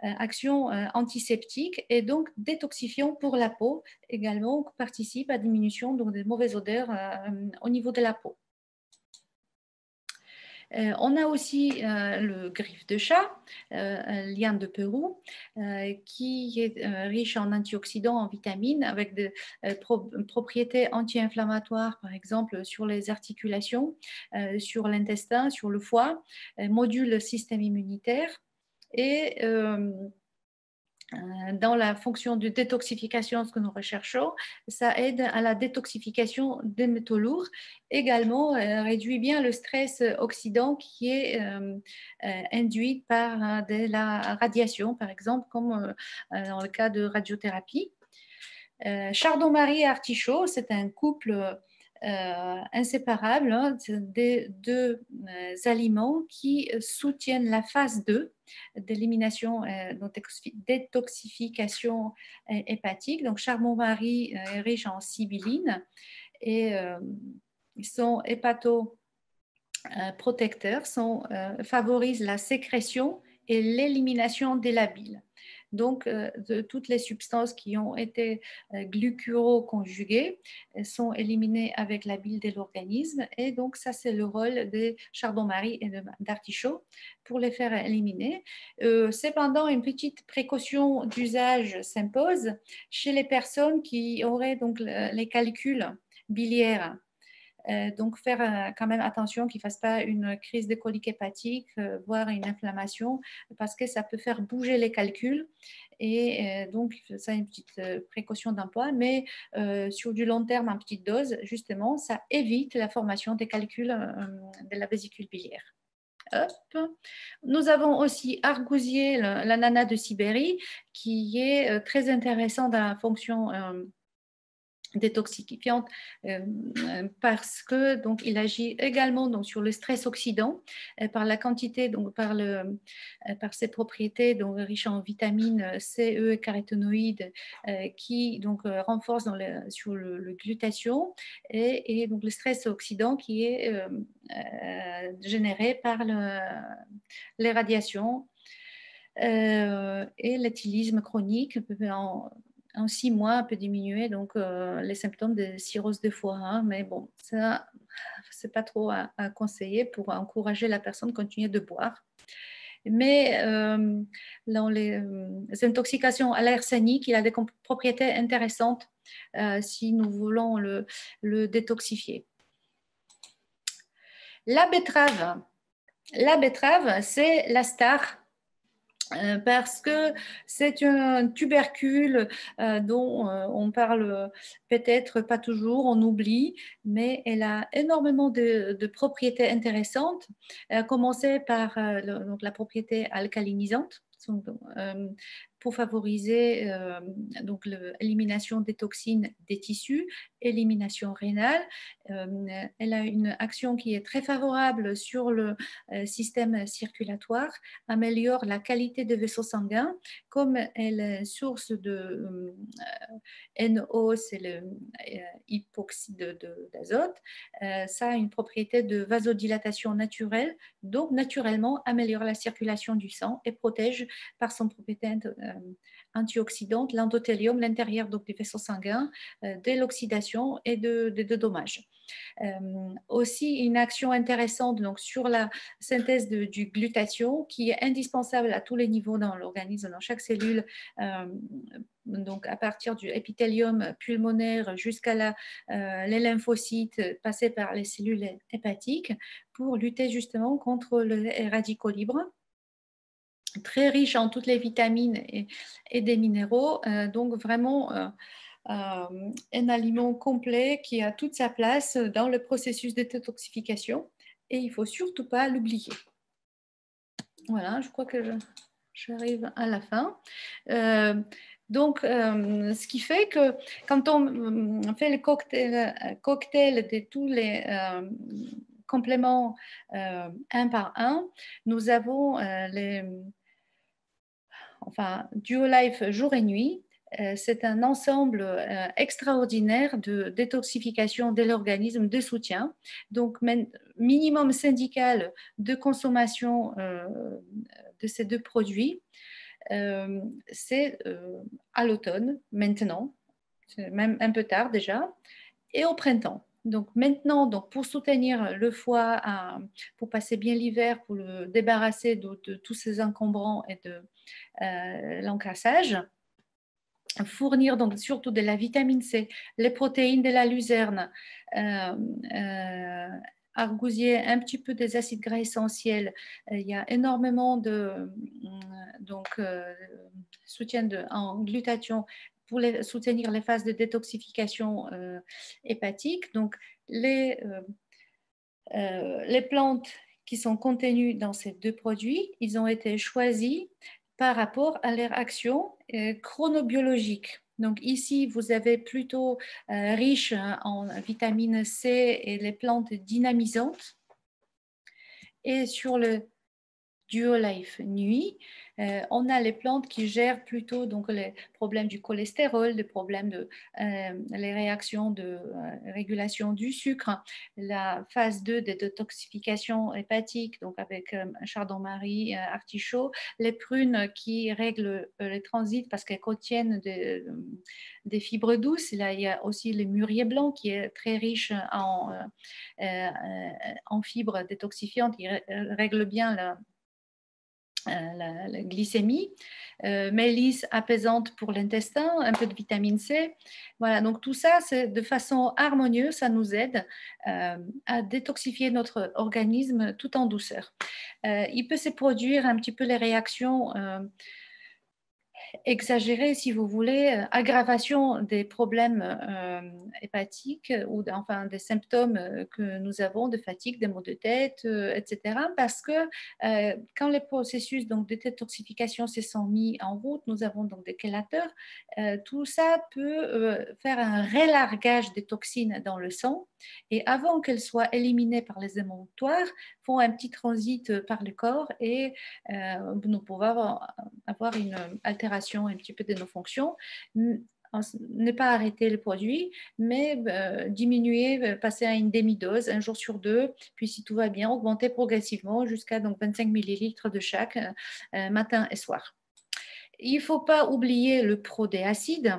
action antiseptique et donc détoxifiant pour la peau, également participe à la diminution donc, des mauvaises odeurs au niveau de la peau. On a aussi le griffe de chat, liane de Pérou, qui est riche en antioxydants, en vitamines, avec des propriétés anti-inflammatoires, par exemple, sur les articulations, sur l'intestin, sur le foie, module le système immunitaire et dans la fonction de détoxification, ce que nous recherchons, ça aide à la détoxification des métaux lourds. Également, réduit bien le stress oxydant qui est induit par de la radiation, par exemple, comme dans le cas de radiothérapie. Chardon-Marie et artichaut, c'est un couple inséparable hein, des deux aliments qui soutiennent la phase 2 d'élimination, détoxification hépatique. Donc, chardon-marie est riche en sibylline et ils sont hépatoprotecteurs, favorisent la sécrétion et l'élimination des labiles. Donc, de toutes les substances qui ont été glucuroconjuguées sont éliminées avec la bile de l'organisme. Et donc, ça, c'est le rôle des chardon-marie et d'artichaut pour les faire éliminer. Cependant, une petite précaution d'usage s'impose chez les personnes qui auraient donc les calculs biliaires. Donc, faire quand même attention qu'ils ne fassent pas une crise de colique hépatique, voire une inflammation, parce que ça peut faire bouger les calculs. Et donc, ça a une petite précaution d'emploi, mais sur du long terme, en petite dose, justement, ça évite la formation des calculs de la vésicule biliaire. Hop. Nous avons aussi argousier, l'ananas de Sibérie, qui est très intéressant dans la fonction détoxifiante parce que donc il agit également donc sur le stress oxydant par la quantité donc par ses propriétés donc riches en vitamines C, E et caroténoïdes qui donc renforcent sur le glutathion et donc le stress oxydant qui est généré par les radiations et l'éthylisme chronique en 6 mois peut diminuer donc, les symptômes de cirrhose de foie. Hein, mais bon, ça, c'est pas trop à conseiller pour encourager la personne à continuer de boire. Mais dans les intoxications à l'arsenic, il a des propriétés intéressantes si nous voulons le détoxifier. La betterave, c'est la star. Parce que c'est un tubercule dont on parle peut-être pas toujours, on oublie, mais elle a énormément de propriétés intéressantes, à commencer par donc la propriété alcalinisante, pour favoriser donc l'élimination des toxines des tissus, élimination rénale. Elle a une action qui est très favorable sur le système circulatoire, améliore la qualité des vaisseaux sanguins, comme elle est source de NO, c'est le hypoxyde d'azote. Ça a une propriété de vasodilatation naturelle, donc naturellement améliore la circulation du sang et protège par son propriété antioxydante l'endothélium, l'intérieur des vaisseaux sanguins, de l'oxydation et de dommages. Aussi une action intéressante donc, sur la synthèse du glutathion qui est indispensable à tous les niveaux dans l'organisme, dans chaque cellule, donc à partir du épithélium pulmonaire jusqu'à les lymphocytes, passer par les cellules hépatiques pour lutter justement contre les radicaux libres. Très riche en toutes les vitamines et des minéraux, donc vraiment un aliment complet qui a toute sa place dans le processus de détoxification et il ne faut surtout pas l'oublier. Voilà, je crois que j'arrive à la fin. Donc, ce qui fait que quand on fait le cocktail de tous les compléments un par un, nous avons Duolife jour et nuit. C'est un ensemble extraordinaire de détoxification de l'organisme, de soutien. Donc, minimum syndical de consommation de ces deux produits, c'est à l'automne, maintenant, c'est même un peu tard déjà, et au printemps. Donc maintenant, pour soutenir le foie, pour passer bien l'hiver, pour le débarrasser de tous ces encombrants et de l'encrassage, fournir donc surtout de la vitamine C, les protéines de la luzerne, argousier un petit peu des acides gras essentiels. Il y a énormément de soutien en glutathion pour soutenir les phases de détoxification hépatique. Donc les plantes qui sont contenues dans ces deux produits, ils ont été choisis par rapport à leur action chronobiologique. Donc ici, vous avez plutôt riche en vitamine C et les plantes dynamisantes. Et sur le Duolife nuit, on a les plantes qui gèrent plutôt donc, les problèmes du cholestérol, les problèmes les réactions de régulation du sucre, la phase 2 de détoxification hépatique, donc avec chardon-marie, artichaut, les prunes qui règlent le transit parce qu'elles contiennent des fibres douces. Là, il y a aussi le mûrier blanc qui est très riche en fibres détoxifiantes, qui règle bien la glycémie, mélisse apaisante pour l'intestin, un peu de vitamine C. Voilà, donc tout ça, c'est de façon harmonieuse, ça nous aide à détoxifier notre organisme tout en douceur. Il peut se produire un petit peu les réactions exagérée, si vous voulez, aggravation des problèmes hépatiques ou enfin des symptômes que nous avons de fatigue, des maux de tête, etc. Parce que quand les processus donc, de détoxification se sont mis en route, nous avons donc des chélateurs. Tout ça peut faire un relargage des toxines dans le sang et avant qu'elles soient éliminées par les émonctoires, font un petit transit par le corps et nous pouvons avoir une altération un petit peu de nos fonctions, ne pas arrêter le produit, mais diminuer, passer à une demi-dose, un jour sur deux, puis si tout va bien, augmenter progressivement jusqu'à donc 25 millilitres de chaque matin et soir. Il ne faut pas oublier le prodéacide.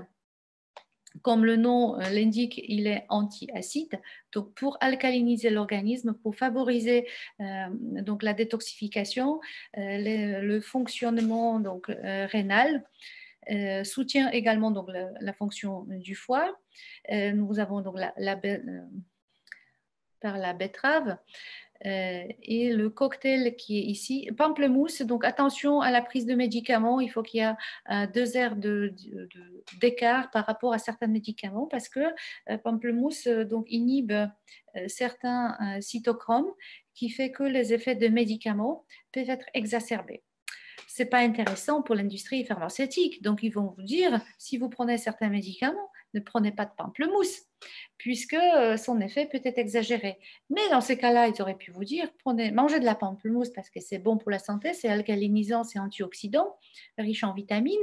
Comme le nom l'indique, il est anti-acide. Donc, pour alcaliniser l'organisme, pour favoriser donc la détoxification, le fonctionnement donc, rénal, soutient également donc, la fonction du foie. Nous avons donc par la betterave. Et le cocktail qui est ici, pamplemousse, donc attention à la prise de médicaments, il faut qu'il y ait 2 heures d'écart par rapport à certains médicaments parce que pamplemousse donc, inhibe certains cytochromes qui fait que les effets de médicaments peuvent être exacerbés. Ce n'est pas intéressant pour l'industrie pharmaceutique, donc ils vont vous dire, si vous prenez certains médicaments, ne prenez pas de pamplemousse, puisque son effet peut être exagéré. Mais dans ces cas-là, ils auraient pu vous dire, mangez de la pamplemousse parce que c'est bon pour la santé, c'est alcalinisant, c'est antioxydant, riche en vitamines,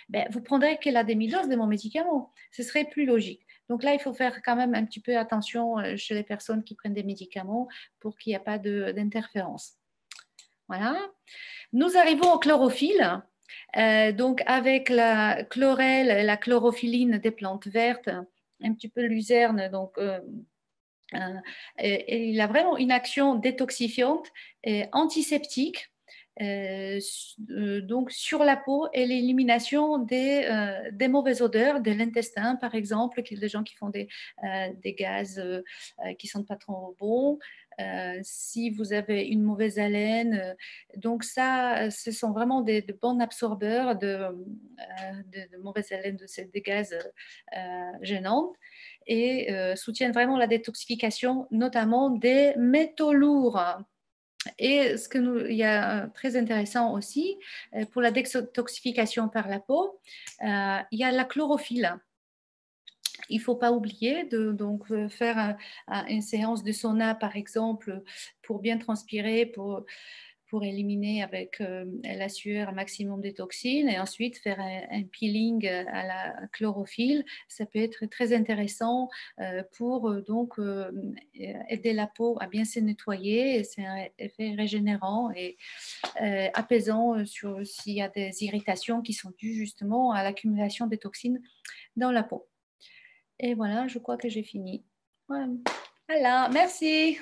ben, vous prendrez que la demi-dose de mon médicament. Ce serait plus logique. Donc là, il faut faire quand même un petit peu attention chez les personnes qui prennent des médicaments pour qu'il n'y ait pas d'interférence. Voilà. Nous arrivons au chlorophylle. Donc avec la chlorelle, la chlorophyline des plantes vertes, un petit peu luzerne, donc et il a vraiment une action détoxifiante et antiseptique. Donc sur la peau et l'élimination des mauvaises odeurs de l'intestin, par exemple, les gens qui font des gaz qui ne sont pas trop bons, si vous avez une mauvaise haleine. Donc ça, ce sont vraiment de bons absorbeurs de mauvaise haleine, des gaz gênants, et soutiennent vraiment la détoxification, notamment des métaux lourds. Et il y a très intéressant aussi, pour la détoxification par la peau, il y a la chlorophylle. Il ne faut pas oublier de donc, faire une séance de sauna, par exemple, pour bien transpirer, pour éliminer avec la sueur un maximum de toxines, et ensuite faire un peeling à la chlorophylle. Ça peut être très intéressant pour donc aider la peau à bien se nettoyer. C'est un effet régénérant et apaisant s'il y a des irritations qui sont dues justement à l'accumulation des toxines dans la peau. Et voilà, je crois que j'ai fini. Voilà, merci.